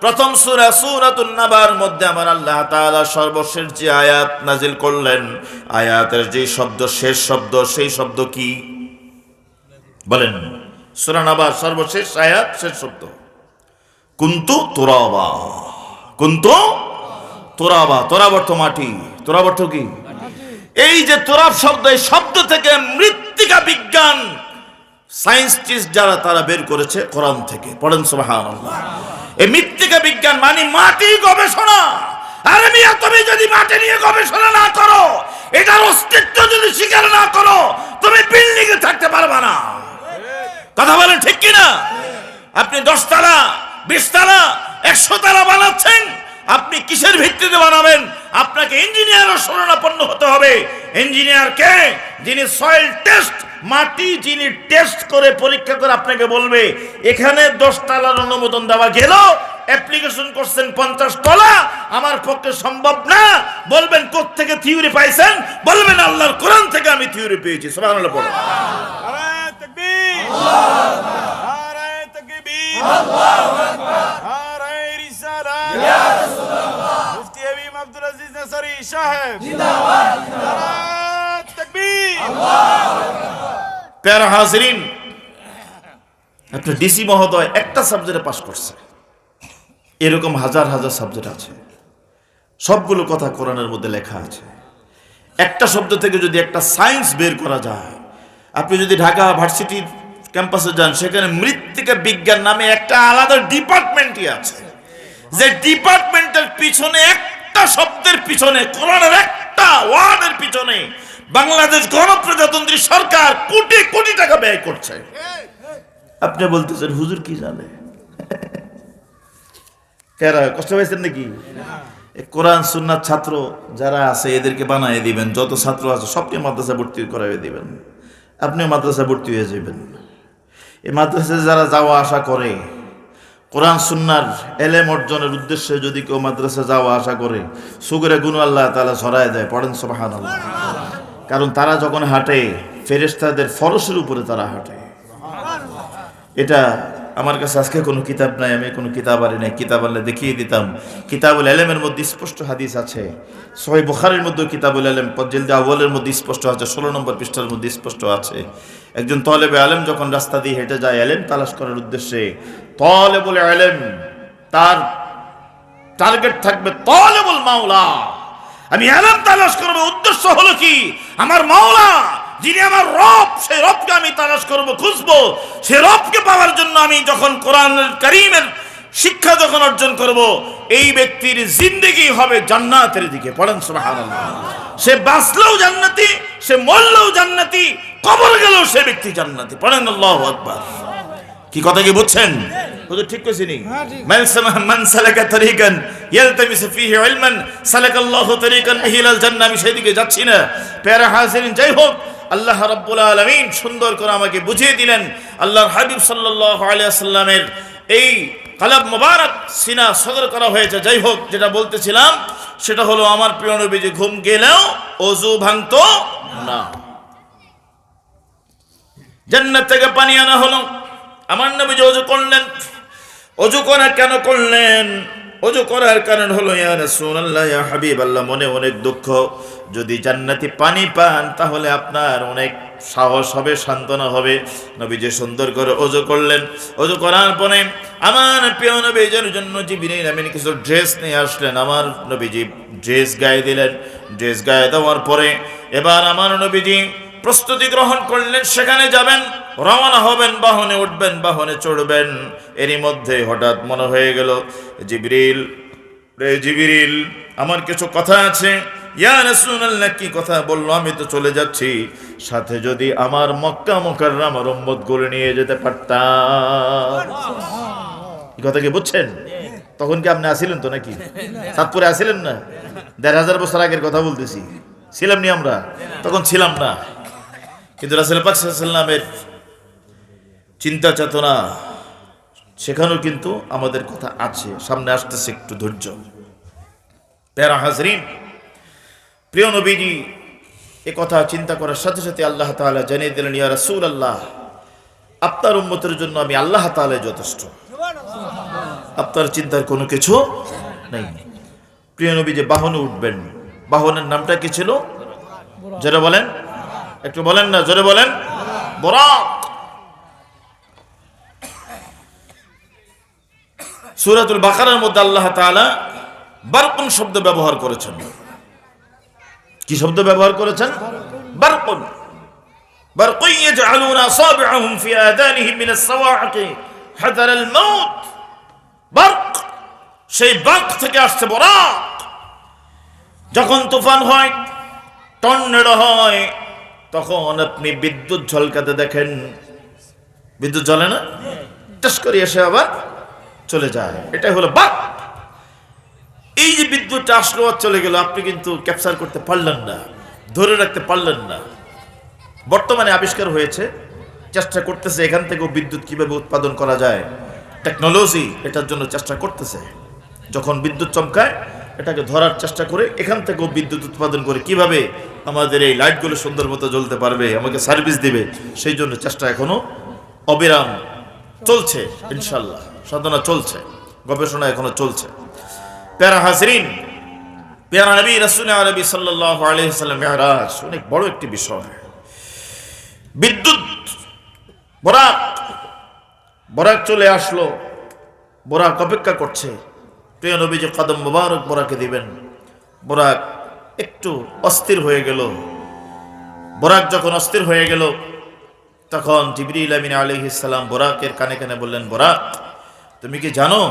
প্রথম সূরা সূরাতুন নাবার মধ্যে আমার আল্লাহ তাআলা সর্বশেষ যে আয়াত নাজিল করলেন, আয়াতের যে শব্দ শেষ শব্দ, সেই শব্দ কি বলেন? সূরা নাবার সর্বশেষ আয়াত শেষ শব্দ কুনতু তুরাবা। কুনতু তুরাবা, তুরাব অর্থ মাটি, তুরাব অর্থ কি? এই যে তুরাব শব্দ, এই শব্দ থেকে মৃত্তিকা বিজ্ঞান সায়েন্টিস্ট যারা তারা বের করেছে কোরআন থেকে। পড়েন সুবহানাল্লাহ। এই মৃত্তিকা বিজ্ঞান মানে মাটি গবেষণা। আরে মিয়া, তুমি যদি মাটি নিয়ে গবেষণা না করো, এটার অস্তিত্ব যদি স্বীকার না করো, তুমি বিল্ডিং এ থাকতে পারবে না। কথা বলেন ঠিক কিনা? আপনি 10 তলা 20 তলা 100 তলা বানাচ্ছেন, আপনি কিসের ভিত্তিতে বানাবেন? আপনাকে ইঞ্জিনিয়ারের শরণাপন্ন হতে হবে। ইঞ্জিনিয়ার কে? যিনি সয়েল টেস্ট, মাটি যিনি টেস্ট করে পরীক্ষা করে আপনাকে বলবে এখানে 10 তলার অনুমোদন দেওয়া গেল, অ্যাপ্লিকেশন করছেন 50 তলা, আমার পক্ষে সম্ভব না। বলবেন কোত্থেকে থিওরি পাইছেন? বলবেন আল্লাহর কোরআন থেকে আমি থিওরি পেয়েছি। সুবহানাল্লাহ বলো। নারায়ে তাকবীর, নারায়ে তাকবীর, আল্লাহু আকবার, নারায়ে রিসালাত, ইয়া রাসূলুল্লাহ, মুফতি আবিম আব্দুল আজিজ নাসারি সাহেব জিন্দাবাদ, নারায়ে তাকবীর, আল্লাহু আকবার। প্যারা হাজিরিন, আপনার ডিসি মহোদয় একটা সাবজেক্টে পাস করছে, এরকম হাজার হাজার সাবজেক্ট আছে, সবগুলো কথা কোরআনের মধ্যে লেখা আছে। একটা শব্দ থেকে যদি একটা সায়েন্স বের করা যায়, আপনি যদি ঢাকা ভার্সিটির ক্যাম্পাসে যান, সেখানে মৃত্তিকা বিজ্ঞান নামে একটা আলাদা ডিপার্টমেন্টই আছে, যে ডিপার্টমেন্টের পিছনে একটা শব্দের পিছনে, কোরআনের একটা ওয়ার্ডের পিছনে বাংলাদেশ গণপ্রজাতন্ত্রী সরকার কোটি কোটি টাকা ব্যয় করছে। আপনি বলতেছেন হুজুর কি জানে? কেরা কষ্ট পাইছেন নাকি? কোরআন সুন্নাত ছাত্র যারা আছে এদেরকে বানিয়ে দিবেন, যত ছাত্র আছে সবকে মাদ্রাসা ভর্তি করাই দিবেন, আপনিও মাদ্রাসা ভর্তি হয়ে যাবেন। এই মাদ্রাসায় যারা যাওয়া আসা করে, কোরআন সুন্নার এলেম অর্জনের উদ্দেশ্যে যদি কেউ মাদ্রাসা যাওয়া আসা করে, সুগরে গুণ আল্লাহ তাআলা ছড়ায় দেয়। পড়েন সুবহানাল্লাহ। কারণ তারা যখন হাঁটে, ফেরেশতাদের ফরশের উপরে তারা হাঁটে। এটা আমার কাছে আজকে কোনো কিতাব নাই, আমি কোনো কিতাব আনি নাই, কিতাব আনলে দেখিয়ে দিতাম। কিতাবুল ইলমের মধ্যে স্পষ্ট হাদিস আছে, সহিহ বুখারীর মধ্যে কিতাবুল ইলম জিলদে আউয়ালের মধ্যে স্পষ্ট আছে, 16 নম্বর পৃষ্ঠার মধ্যে স্পষ্ট আছে। একজন তালেবে ইলম যখন রাস্তা দিয়ে হেঁটে যায় ইলম তালাশ করার উদ্দেশ্যে, তালেবুল ইলম তার টার্গেট থাকবে তালেবুল মাওলা। আমি ইলম তালাশ করব, উদ্দেশ্য হলো কি? আমার মাওলা যিনি আমার রব, সেই রবকে আমি তালাশ করব, খুঁজবো। সেই রবকে পাওয়ার জন্য আমি যখন কোরআনুল কারীমের শিক্ষা যখন অর্জন করব, এই ব্যক্তির জিন্দেগি হবে জান্নাতের দিকে। পড়েন সুবহানাল্লাহ। সে বাঁচলেও জান্নাতি, সে মরলেও জান্নাতি, কবর গেলেও সে ব্যক্তি জান্নাতি। পড়েন আল্লাহু আকবার। কি কথা কি বুঝছেন? হুজুর ঠিক কইছি নি? মান সালাকা তরিকান ইয়ালতামিসু ফীহি ইলমান সালাকাল্লাহু তরিকান ইলাল জান্নাহ। আমি সেই দিকে যাচ্ছি না। প্যারা হাজিরিন, যাই হোক, আল্লাহ রাব্বুল আলামিন সুন্দর করে আমাকে বুঝিয়ে দিলেন। আল্লাহর হাবিব সাল্লাল্লাহু আলাইহি ওয়াসাল্লামের এই কালাব মুবারক সিনা সদর করা হয়েছে। যাই হোক, যেটা বলতেছিলাম সেটা হলো আমার প্রিয় নবীজি ঘুম গেলেও ওযু ভাঙতো না। জান্নাত থেকে পানি আনা হলো, আমার নবীজি ওযু করলেন। ওযু করা কেন করলেন? ওযু করার কারণ হলো, ইয়া রাসূলুল্লাহ, ইয়া হাবিবাল্লাহ, মনে অনেক দুঃখ, যদি জান্নাতি পানি পান তাহলে আপনার অনেক সাহস হবে, সান্ত্বনা হবে। নবীজি সুন্দর করে ওযু করলেন। ওযু করার পরে আমার প্রিয় নবীজির জন্য জিবরিল আমিন কিছু ড্রেস নিয়ে আসলেন। আমার নবীজি ড্রেস গায়ে দিলেন। ড্রেস গায়ে দেওয়ার পরে এবার আমার নবীজি প্রস্তুতি গ্রহণ করলেন, সেখানে যাবেন, রওনা হবেন, বাহনে উঠবেন, বাহনে চড়বেন। এরই মধ্যে হঠাৎ মনে হয়ে গেল, জিবরিল রে জিবরিল, আমার কিছু কথা আছে। ইয়া রাসূলুল্লাহ, কি কথা? বলল, আমি তো চলে যাচ্ছি, সাথে যদি আমার মক্কা মুকাররমার উম্মতগুলো নিয়ে যেতে পারতাম। এই কথা কি বুঝছেন? তখন কি আপনি আসিলেন তো নাকি? সাতপুরে আসিলেন না? ১৫০০ বছর আগের কথা বলতেছি। ছিলাম নি আমরা? তখন ছিলাম না। কিন্তু রাসূল পাক সাল্লাল্লাহু আলাইহি ওয়াসাল্লামের চিন্তা চেতনা সেখানেও কিন্তু আমাদের কথা আছে, সামনে আসতেছে, একটু ধৈর্য। প্যারা হাজরিন, প্রিয় নবীজি এ কথা চিন্তা করার সাথে সাথে আল্লাহ তাআলা জানিয়ে দিলেন, ইয়া রাসূলুল্লাহ, আপনার উম্মতের জন্য আমি আল্লাহ তাআলা যথেষ্ট, আপনার চিন্তার কোনো কিছু নেই। প্রিয় নবীজি বাহনে উঠবেন। বাহনের নামটা কি ছিল? জোরে বলেন, একটু বলেন না, জোরে বলেন। বুরাক। সূরাতুল বাকারার মধ্যে আল্লাহ তাআলা বারকুন শব্দ ব্যবহার করেছেন। কি শব্দ ব্যবহার করেছেন? বারকুন। برق يجعلون أصابعهم في آذانهم من الصواعق حذر الموت برق সেই বাক থেকে আসছে বরাক যখন তুফান হয় টর্নেডো হয় তখন আপনি বিদ্যুৎ ঝলকাতে দেখেন বিদ্যুৎ জ্বলে না টস করে এসে আবার চলে যায় এটাই হলো বাক এই যে বিদ্যুৎটা আসলো আর চলে গেল আপনি কিন্তু ক্যাপচার করতে পারলেন না ধরে রাখতে পারলেন না বর্তমানে আবিষ্কার হয়েছে চেষ্টা করতেছে এখান থেকেও বিদ্যুৎ কিভাবে উৎপাদন করা যায় টেকনোলজি এটার জন্য চেষ্টা করতেছে যখন বিদ্যুৎ চমকায় এটাকে ধরার চেষ্টা করে এখান থেকেও বিদ্যুৎ উৎপাদন করে কিভাবে আমাদের এই লাইটগুলো সুন্দর মতো জ্বলতে পারবে আমাকে সার্ভিস দিবে সেই জন্য চেষ্টা এখনো অবিরাম চলছে ইনশাআল্লাহ সাধনা চলছে গবেষণা এখনো চলছে প্যারা হাজরিন প্যারা নবী রাসূল আরবি সাল্লাল্লাহু আলাইহি ওয়াসাল্লাম মেরাজ অনেক বড় একটি বিষয় বিদ্যুৎ বরাক চলে আসলো বরাক অপেক্ষা করছে প্রিয় নবীজি কদম মুবারক বরাকে দিবেন বরাক একটু অস্থির হয়ে গেল বরাক যখন অস্থির হয়ে গেল তখন জিবরিল আমিন আলাইহিস সালাম বরাকের কানে কানে বললেন বরাক তুমি কি জানো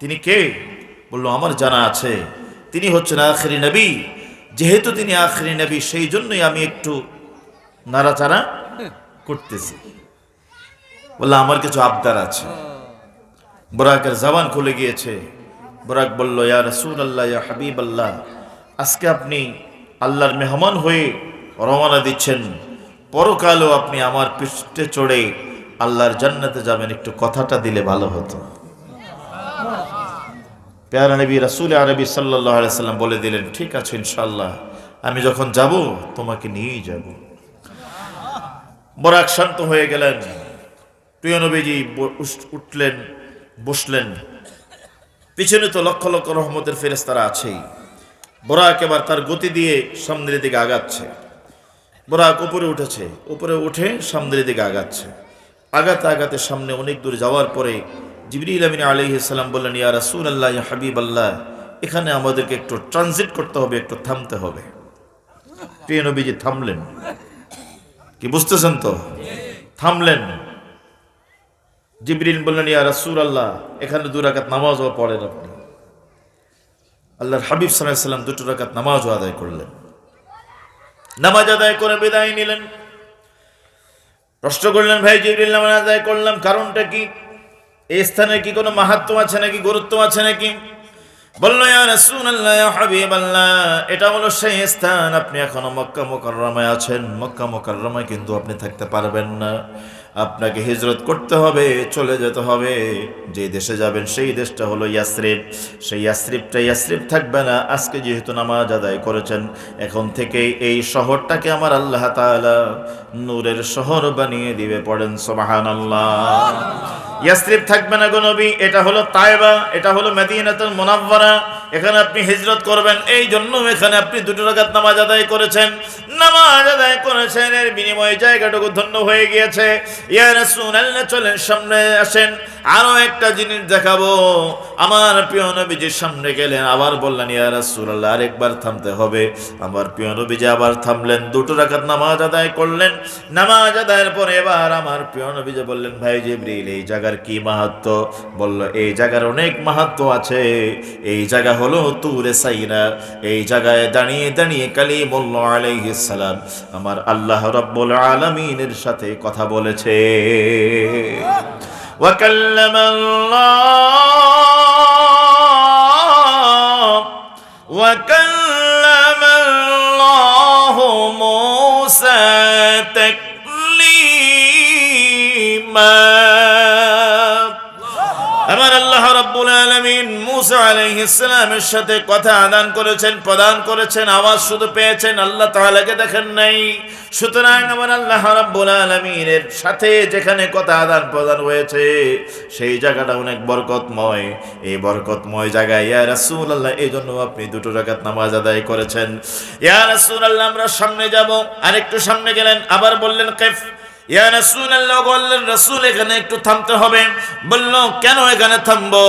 তিনি কে বলল আমার জানা আছে তিনি হচ্ছেন আখিরি নবী যেহেতু তিনি আখিরি নবী সেই জন্যই আমি একটু নাড়াচাড়া করতেছি বলল আমার কিছু আবদার আছে বরাকের জবান খুলে গিয়েছে বরাক বলল ইয়া রাসূলুল্লাহ ইয়া হাবিবাল্লাহ আজকে আপনি আল্লাহর মেহমান হয়ে রওনা দিচ্ছেন পরকালও আপনি আমার পৃষ্ঠে চড়ে আল্লাহর জান্নাতে যাবেন একটু কথাটা দিলে ভালো হতো প্যারা নবী রাসূল আরবি সাল্লাল্লাহু আলাইহি সাল্লাম বলে দিলেন ঠিক আছে ইনশাআল্লাহ আমি যখন যাব তোমাকে নিয়েই যাব বরাক শান্ত হয়ে গেলেন প্রিয় নবীজি উঠলেন বসলেন পিছনে তো লক্ষ লক্ষ রহমতের ফেরেশতারা আছেই বরাক এবার তার গতি দিয়ে সামনের দিকে আগাচ্ছে বরাক উপরে উঠেছে উপরে উঠে সামনের দিকে আগাচ্ছে আগাতে আগাতে সামনে অনেক দূর যাওয়ার পরে জিবরিল আমিন আলাইহিস সালাম বললেন ইয়া রাসূলুল্লাহ ইয়া হাবিবাল্লাহ এখানে আমাদেরকে একটু ট্রানজিট করতে হবে একটু থামতে হবে প্রিয় নবীজি থামলেন কি বুঝতেছেন তো থামলেন জিবরিল বললেন ইয়া রাসূলুল্লাহ এখানে 2 রাকাত নামাজও পড়েন আপনি আল্লাহর হাবিব সাল্লাল্লাহু আলাইহি সাল্লাম 2 রাকাত নামাজও আদায় করলেন নামাজ আদায় করে বিদায় নিলেন প্রশ্ন করলেন ভাই জিবরিল নামাজ আদায় করলাম কারণটা কি এই স্থানে কি কোনো মাহাত্ম্য আছে নাকি গুরুত্ব আছে নাকি বলল ইয়া রাসূলুল্লাহ ইয়া হাবিবাল্লাহ এটা হলো সেই স্থান আপনি এখনো মক্কা মুকাররমায় আছেন মক্কা মুকাররমায় কিন্তু আপনি থাকতে পারবেন না আপনাকে হিজরত করতে হবে চলে যেতে হবে যে দেশে যাবেন সেই দেশটা হলো ইয়াসরিব সেই ইয়াসরিব থাকবে না আজকে যেহেতু নামাজ আদায় করেছেন এখন থেকে এই শহরটাকে আমার আল্লাহ তাআলা নূরের শহর বানিয়ে দিবে পড়েন সুবহানাল্লাহ ইয়াসরিব থাকবে না গো নবী এটা হলো তায়েবা এটা হলো মদিনাতুল মুনাওয়ারা এখানে আপনি হিজরত করবেন এই জন্য এখানে আপনি 2 রাকাত নামাজ আদায় করেছেন এর বিনিময়ে জায়গাটুকু ধন্য হয়ে গিয়েছে ইয়া রাসূলুল্লাহ চলেন সামনে আসেন আরো একটা জিনিস দেখাবো আমার প্রিয় নবীজির সামনে গেলেন আবার বললেন ইয়া রাসূলুল্লাহ আরেকবার থামতে হবে আমার প্রিয় নবীজি আবার থামলেন 2 রাকাত নামাজ আদায় করলেন নামাজ আদায়ের পরে এবার আমার প্রিয় নবীজি বললেন ভাই জিবরিল এই জায়গার কি মাহাত্ম্য বলল এই জায়গার অনেক মাহাত্ম্য আছে এই জায়গা হলো তুরে সাইনা এই জায়গায় দাঁড়িয়ে দাঁড়িয়ে কালিমুল্লাহ আলাইহিস সালাম আমার আল্লাহ রাব্বুল আলামিনের সাথে কথা বলেছে ওয়া কাল্লামাল্লাহু মূসা তাকলীমা আমার আল্লাহ রাব্বুল আলামিন মূসা আলাইহিস সালামের সাথে কথা আদান করেছেন প্রদান করেছেন আওয়াজ শুধু পেয়েছেন আল্লাহ তাআলাকে দেখেন নাই সুতরাং আমার আল্লাহ রাব্বুল আলামিনের সাথে যেখানে কথা আদান প্রদান হয়েছে সেই জায়গাটা অনেক বরকতময় এই বরকতময় জায়গায় ইয়া রাসূলুল্লাহ এইজন্য আপনি 2 রাকাত নামাজ আদায় করেছেন ইয়া রাসূলুল্লাহ আমরা সামনে যাব আরেকটু সামনে গেলেন আবার বললেন কাইফ ইয়া রাসূলুল্লাহ, আল্লাহর রাসূল এখানে একটু থামতে হবে। বলল কেন এখানে থামবো?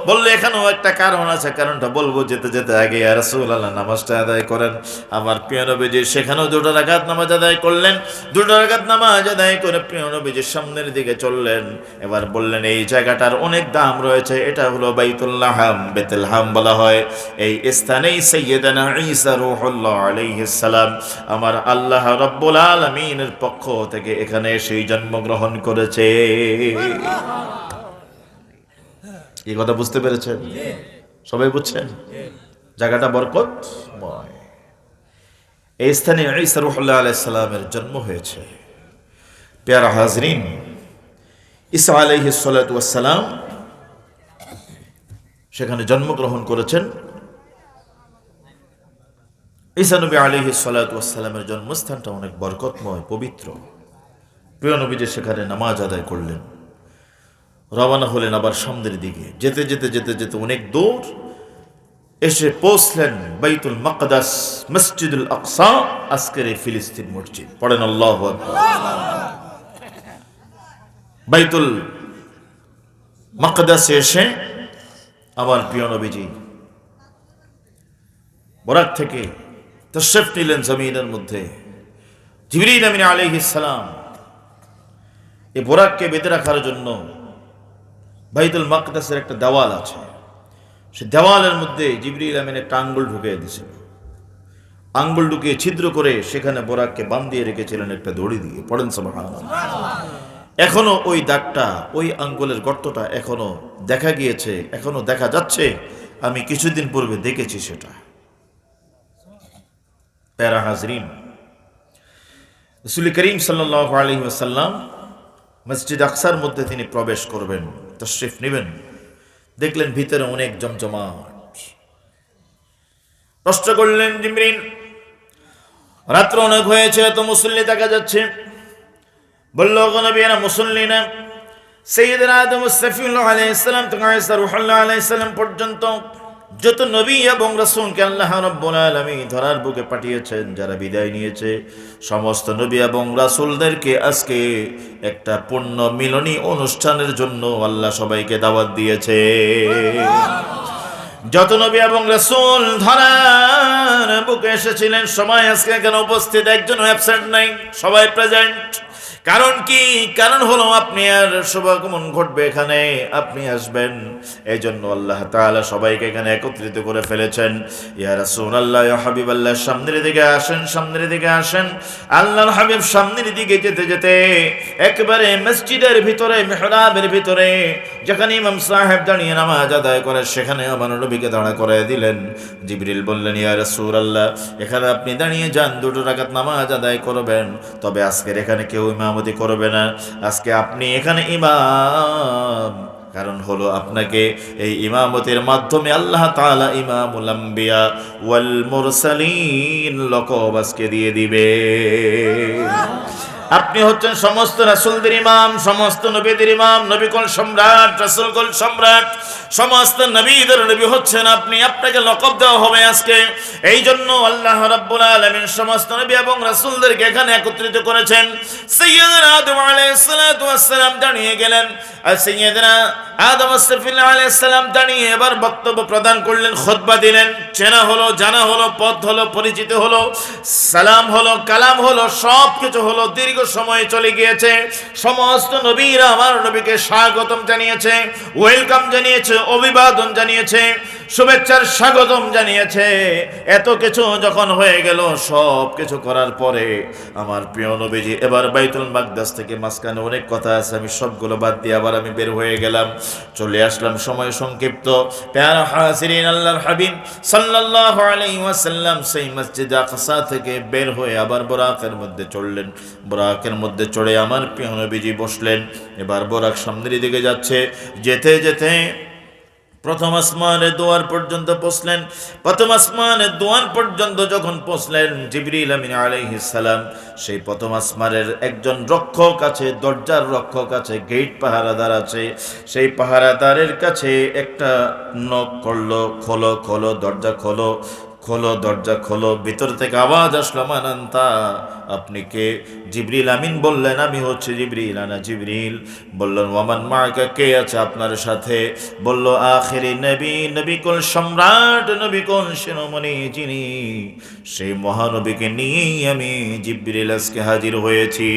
বলল এখানেও একটা কারণ আছে, কারণটা বলবো যেতে যেতে আগে। ইয়া রাসূলুল্লাহ, নামাজটা আদায় করেন। আমার প্রিয় নবীজি সেখানেও 2 রাকাত নামাজ আদায় করলেন। 2 রাকাত নামাজ আদায় করে প্রিয় নবীজির সামনের দিকে চললেন। এবার বললেন এই জায়গাটার অনেক দাম রয়েছে, এটা হলো বাইতুল্লাহাম, বেতুলহাম বলা হয়। এই স্থানেই সাইয়্যিদানা ঈসা রূহুল্লাহ আলাইহিস সালাম আমার আল্লাহ রাব্বুল আলামিনের পক্ষ থেকে এখানে সেই জন্মগ্রহণ করেছে। এই কথা বুঝতে পেরেছেন? সবাই বুঝছেন? জায়গাটা বরকতময়। এই স্থানে ঈসা রূহুল্লাহ আলাইহিস সালামের জন্ম হয়েছে। প্যারা হাজরিন, ঈসা আলাইহিস সালাতু ওয়াস সালাম সেখানে জন্মগ্রহণ করেছেন। ঈসা নবী আলাইহিস সালাতু ওয়াস সালামের জন্মস্থানটা অনেক বরকতময়, পবিত্র। প্রিয় নবীজি সেখানে নামাজ আদায় করলেন, রওনা হলেন আবার সামনের দিকে। যেতে যেতে যেতে যেতে অনেক দূর এসে পৌঁছলেন বাইতুল মাকদাস, মসজিদুল আকসা, আজকের এই ফিলিস্তিন মসজিদ। পড়েন আল্লাহু আকবার। বাইতুল মাকদাসে এসে আমার প্রিয় নবীজি বরাক থেকে তাশরিফ নিলেন জমিনের মধ্যে। জিবরিল আমিন আলাইহিস সালাম এই বোরাককে বেঁধে রাখার জন্য বাইতুল মাকদাসের একটা দেওয়াল আছে, সে দেওয়ালের মধ্যে জিবরিল আমিন একটা আঙ্গুল ঢুকিয়ে দিয়েছিল। আঙ্গুল ঢুকিয়ে ছিদ্র করে সেখানে বোরাককে বাঁধিয়ে রেখেছিলেন একটা দড়ি দিয়ে। পড়েন সুবহানাল্লাহ। এখনো ওই দাগটা, ওই আঙ্গুলের গর্তটা এখনো দেখা গিয়েছে, এখনো দেখা যাচ্ছে। আমি কিছুদিন পূর্বে দেখেছি সেটা। প্যারা হাজরিন, রাসূল করিম সাল্লাল্লাহু আলাইহি ওয়াসাল্লাম মসজিদ আকসার মধ্যে তিনি প্রবেশ করবেন, তাশরিফ নেবেন। দেখলেন ভিতরে অনেক জমজমাট। প্রশ্ন করলেন জিবরিল, রাত্র অনেক হয়েছে, এত মুসল্লি দেখা যাচ্ছে। বলল গো নবী, এরা মুসল্লি না, সাইয়্যিদুনা আদম সফিউল্লাহ আলাইহিস সালাম থেকে ঈসা রূহুল্লাহ আলাইহিস সালাম পর্যন্ত যত নবী এবং রাসূলকে আল্লাহ রাব্বুল আলামিন ধরার বুকে পাঠিয়েছেন, যারা বিদায় নিয়েছে, সমস্ত নবী এবং রাসূলদেরকে আজকে একটা পূর্ণ মিলনী অনুষ্ঠানের জন্য আল্লাহ সবাইকে দাওয়াত দিয়েছে। যত নবী এবং রাসূল ধরার বুকে এসেছিলেন সবাই আজকে এখানে উপস্থিত, একজন অ্যাবসেন্ট নাই, সবাই প্রেজেন্ট। কারণ কি? কারণ হলো আপনি আর শুভাগমন ঘটবে এখানে, আপনি আসবেন, এই জন্য আল্লাহ তাআলা সবাইকে এখানে একত্রিত করে ফেলেছেন। ইয়া রাসূলুল্লাহ, ইয়া হাবিবাল্লাহ, সামনের দিকে আসেন, সামনের দিকে আসেন। আল্লাহর হাবিব সামনের দিকে যেতে যেতে একেবারে মসজিদের ভিতরে, মিহরাবের ভিতরে যেখানে ইমাম সাহেব দাঁড়িয়ে নামাজ আদায় করে, সেখানে আমার নবীকে দাঁড়া করে দিলেন। জিবরিল বললেন, ইয়া রাসূলুল্লাহ, এখানে আপনি দাঁড়িয়ে যান, 2 রাকাত নামাজ আদায় করবেন। তবে আজকের এখানে কেউ ইমামতি করবে না, আজকে আপনি এখানে ইমাম। কারণ হলো আপনাকে এই ইমামতের মাধ্যমে আল্লাহ তাআলা ইমামুল আম্বিয়া ওয়াল মুরসালিন লকব আজকে দিয়ে দিবে। আপনি হচ্ছেন সমস্ত রাসূলদের ইমাম, সমস্ত নবীদের ইমাম, নবীকুল সম্রাট, রাসূলকুল সম্রাট, সমস্ত নবীদের নবী হচ্ছেন আপনি। আপনাকে লকব দেওয়া হবে আজকে। এই জন্য আল্লাহ রাব্বুল আলামিন সমস্ত নবী এবং রাসূলদেরকে এখানে একত্রিত করেছেন। সাইয়্যিদুনা আদম আলাইহিস সালাতু ওয়াস সালাম দাঁড়িয়ে গেলেন, আর সাইয়্যিদুনা আদম আলাইহিস সালাম দাঁড়িয়ে এবার বক্তব্য প্রদান করলেন, খুতবা দিলেন। চেনা হলো, জানা হলো, পথ হলো, পরিচিত হলো, সালাম হলো, কালাম হলো, সব কিছু হলো। দীর্ঘ সময় চলে গিয়েছে। সমস্ত নবীরা আমার নবীকে স্বাগতম জানিয়েছে, ওয়েলকাম জানিয়েছে, অভিবাদন জানিয়েছে, শুভেচ্ছার স্বাগতম জানিয়েছে। এত কিছু যখন হয়ে গেল, সব কিছু করার পরে আমার প্রিয় নবীজি এবার বাইতুল মাকদাস থেকে, মাঝখানে অনেক কথা আছে, আমি সবগুলো বাদ দিয়ে আবার আমি বের হয়ে গেলাম, চলে আসলাম। সময় সংক্ষিপ্ত। প্যারা হাজিরিন, আল্লাহর হাবিব সাল্লাল্লাহু আলাইহি ওয়াসাল্লাম সেই মসজিদ আকসা থেকে বের হয়ে আবার বুরাকের মধ্যে চড়লেন। বুরাকের মধ্যে চড়ে আমার প্রিয় নবীজি বসলেন। এবার বুরাক সামনের দিকে যাচ্ছে। যেতে যেতে প্রথম আসমানের দুয়ার পর্যন্ত পৌঁছলেন। প্রথম আসমানের দুয়ার পর্যন্ত যখন পৌঁছলেন, জিবরিল আমিন আলাইহিস সালাম সেই প্রথম আসমানের একজন রক্ষক আছে, দরজার রক্ষক আছে, গেট পাহারাদার আছে। সেই পাহারাদারের কাছে একটা নক করলো, খোলো খোলো, দরজা খোলো। খোলো, দরজা খোলো। ভিতর থেকে আওয়াজ আসলো, মান আনতা, আপনি কে? জিবরিল আমিন বললেন, আমি হচ্ছে জিবরিল। আনা জিবরিল। বললেন, ওয়ামান মাকা, কে আছে আপনার সাথে? বলল, আখিরি নবী, নবিকুল সম্রাট, নবিকুল শিরোমণি যিনি, সেই মহানবীকে নিয়েই আমি জিবরিল আজকে হাজির হয়েছি।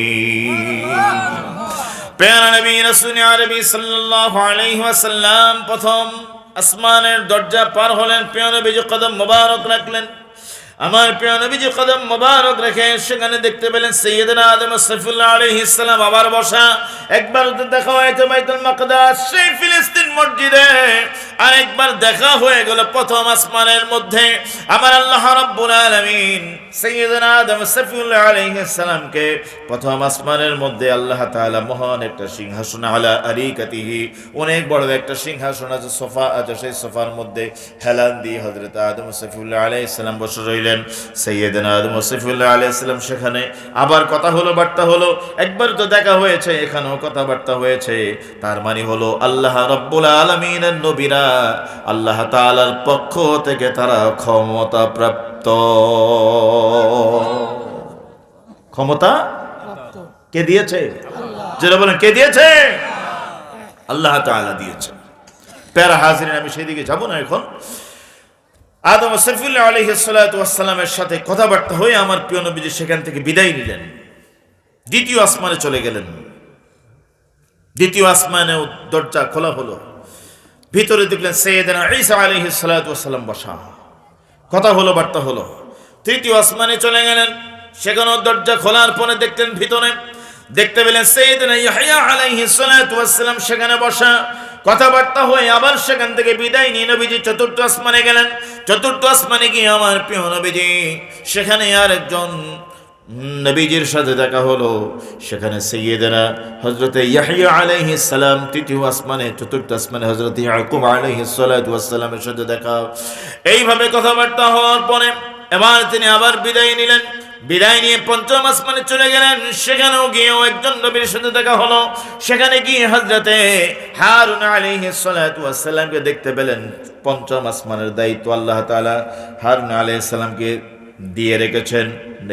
প্যারা নবী রাসূল আরবি সাল্লাল্লাহু আলাইহি ওয়াসাল্লাম প্রথম আসমানের দরজা পার হলেন। প্রিয় নবীজি কদম মোবারক রাখলেন। আমার প্রিয় নবীজি কদম মোবারক রেখে সেখানে দেখতে পেলেন সাইয়্যিদনা আদম সাইফুল্লাহ আলাইহিস সালাম আবার বসা। একবার দেখা হয়েছে বাইতুল মাকদাস, সেই ফিলিস্তিন মসজিদে, আর একবার দেখা হয়ে গেল প্রথম আসমানের মধ্যে। আমার আল্লাহ রাব্বুল আলামিন সাইয়্যিদনা আদম সাইফুল্লাহ আলাইহিস সালামকে প্রথম আসমানের মধ্যে আল্লাহ তাআলা মহান একটা সিংহাসন, আলা আরিকাতিহি, অনেক বড় একটা সিংহাসন আছে, সোফা আছে, সেই সোফার মধ্যে হেলান দিয়ে হযরত আদম সাইফুল্লাহ আলাইহিস সালাম বসে রইলেন। সাইয়্যিদনা আদম সাইফুল্লাহ আলাইহিস সালাম সেখানে আবার কথা হলো, বার্তা হলো। একবার তো দেখা হয়েছে, এখানেও কথাবার্তা হয়েছে। তার মানে হলো আল্লাহ রাব্বুল আলামিনের নবীরা আল্লাহ তাআলার পক্ষ থেকে তারা ক্ষমতা প্রাপ্ত। ক্ষমতা কে দিয়েছে? যারা বলেন কে দিয়েছে? আল্লাহ তাআলা দিয়েছে। প্যারা হাজিরিন, আমি সেদিকে যাব না এখন। আদম সাইফুল্লাহ আলাইহিস সালাতু ওয়াস সালামের সাথে কথাবার্তা হয়ে আমার প্রিয় নবীজি সেখান থেকে বিদায় নিলেন, দ্বিতীয় আসমানে চলে গেলেন। দ্বিতীয় আসমানে দরজা খোলা হলো। ভিতরে দেখলেন সাইয়্যিদনা ঈসা আলাইহিস সালাতু ওয়াস সালাম বসা। কথা হলো, বার্তা হলো। তৃতীয় আসমানে চলে গেলেন। সেখানেও দরজা খোলার পরে দেখলেন ভিতরে দেখতে পেলেন সাইয়্যিদনা ইয়াহইয়া আলাইহিস সালাতু ওয়াস সালাম সেখানে বসা। কথাবার্তা হয়ে আবার সেখান থেকে বিদায় নিয়ে নবীজি চতুর্থ আসমানে গেলেন। চতুর্থ আসমানে গিয়ে আমার প্রিয় নবীজি সেখানে আর একজন নবীজির সাথে দেখা হলো। সেখানে সাইয়্যিদনা হযরত ইয়াহইয়া আলাইহিস সালাম। তৃতীয় আসমানে, চতুর্থ আসমানে হযরত ইয়াকুব আলাইহিস সালাতু ওয়াস সালামের সাথে দেখা। এইভাবে কথাবার্তা হওয়ার পরে এবার তিনি আবার বিদায় নিলেন। বিদায় নিয়ে পঞ্চম আসমানে চলে গেলেন। সেখানেও গিয়েও একজন নবীর সাথে দেখা হলো। সেখানে গিয়ে হযরতে হারুন আলাইহিস সালাতু ওয়াস সালামকে দেখতে পেলেন। পঞ্চম আসমানের দায়িত্ব আল্লাহ তাআলা হারুন আলাইহিস সালামকে দিয়ে রেখেছেন,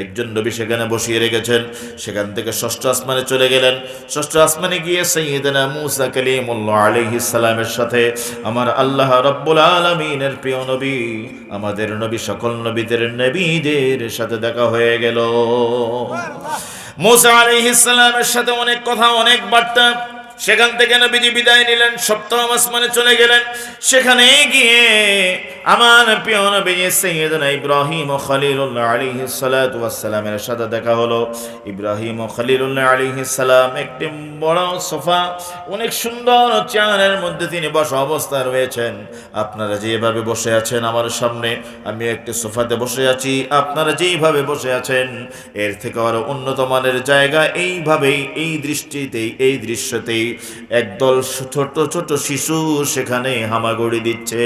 একজন নবী সেখানে বসিয়ে রেখেছেন। সেখান থেকে ষষ্ঠ আসমানে চলে গেলেন। ষষ্ঠ আসমানে গিয়ে সাইয়্যিদনা মূসা কালিমুল্লাহ আলাইহিস সালামের সাথে আমার আল্লাহ রাব্বুল আলামিনের প্রিয় নবী, আমাদের নবী, সকল নবীদের নবীদের সাথে দেখা হয়ে গেল। মূসা আলাইহিস সালামের সাথে অনেক কথা, অনেক বার্তা। সেখান থেকে নবীজি বিদায় নিলেন, সপ্তম আসমানে চলে গেলেন। সেখানে গিয়ে আমার প্রিয় নবী সাইয়্যিদনা ইব্রাহিম ও খলিলুল্লাহ আলাইহিস সালাতু ওয়াস সালামের সাথে দেখা হলো। ইব্রাহিম ও খলিলুল্লাহ আলাইহিস সালাম একটি বড় সোফা, অনেক সুন্দর চেয়ারের মধ্যে তিনি বসা অবস্থায় রয়েছেন। আপনারা যেভাবে বসে আছেন আমার সামনে, আমি একটি সোফাতে বসে আছি, আপনারা যেইভাবে বসে আছেন এর থেকে আরো উন্নত মানের জায়গা। এইভাবেই, এই দৃষ্টিতেই, এই দৃশ্যতেই একদল ছোট ছোট শিশু সেখানে হামাগুড়ি দিচ্ছে।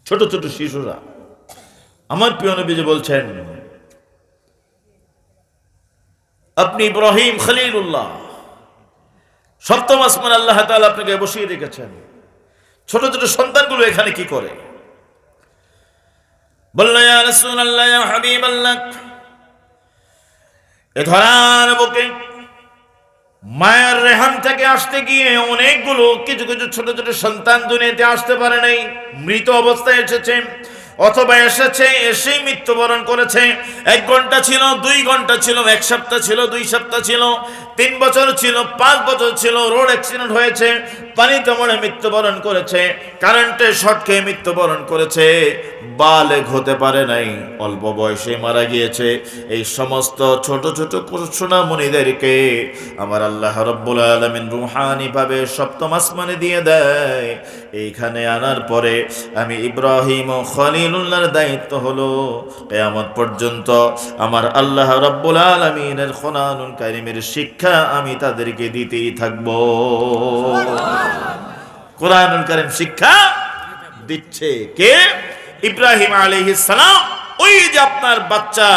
ছোট ছোট শিশুরা। আমার প্রিয় নবীজি বলছেন, আপনি ইব্রাহিম খলিলুল্লাহ, সপ্তম আসমান আল্লাহ তাআলা আপনাকে বসিয়ে রেখেছেন, ছোট ছোট সন্তানগুলো এখানে কি করে? বলল, ইয়া রাসূলুল্লাহ, ইয়া হাবিবাল্লাহ, এ ধরার বুকে মায়ের রেহাম থেকে আসতে গিয়ে অনেকগুলো কিছু কিছু ছোট ছোট সন্তান দুনিয়াতে আসতে পারে নাই, মৃত অবস্থায় এসেছে, অথবা এসেছে এসেই মৃত্যুবরণ করেছে। 1 ঘন্টা ছিল, 2 ঘন্টা ছিল, 1 সপ্তাহ ছিল, 2 সপ্তাহ ছিল, 3 বছর ছিল, 5 বছর ছিল, রোড অ্যাক্সিডেন্ট হয়েছে, পানিতে মরে মৃত্যুবরণ করেছে, কারেন্টে শর্ট খেয়ে মৃত্যুবরণ করেছে, বালেগ হতে পারে নাই, অল্প বয়সে মারা গিয়েছে। এই সমস্ত ছোট ছোট সোনামণিদেরকে আমার আল্লাহ রাব্বুল আলামিন রুহানি ভাবে সপ্তম আসমানে দিয়ে দেয়। এইখানে আনার পরে আমি ইব্রাহিম ও খলিলুল্লাহর দায়িত্ব হলো কিয়ামত পর্যন্ত আমার আল্লাহ রাব্বুল আলামিনের কোরআনুল কারীমের শিক্ষা আমি তাদেরকে দিতেই থাকবো। কোরআনুল কারীম শিক্ষা দিচ্ছে কে? ইব্রাহিম আলাইহিস সালাম। ওই যে আপনার বাচ্চা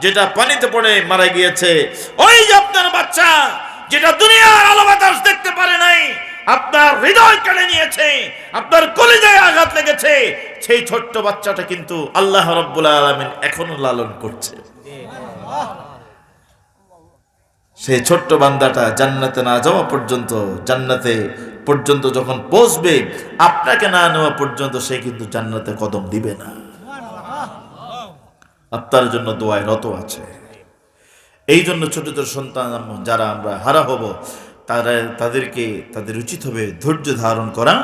যেটা পানিতে পড়ে মারা গিয়েছে, ওই যে আপনার বাচ্চা যেটা দুনিয়ার আলো বাতাস দেখতে পারে নাই, আপনার হৃদয় কেড়ে নিয়েছে, আপনার কলিজায় আঘাত লেগেছে, সেই ছোট্ট বাচ্চাটা কিন্তু আল্লাহ রাব্বুল আলামিন এখনো লালন করছে। সেই ছোট্ট বান্দাটা জান্নাতে না যাওয়া পর্যন্ত, জান্নাতে পর্যন্ত যখন পৌঁছবে, আপনাকে না নেওয়া পর্যন্ত সে কিন্তু জান্নাতে কদম দিবে না। আপনার জন্য দোয়ায় রত আছে। এই জন্য ছোট ছোট সন্তান যারা আমরা হারা হব, তাদের উচিত হবে ধৈর্য ধারণ করা,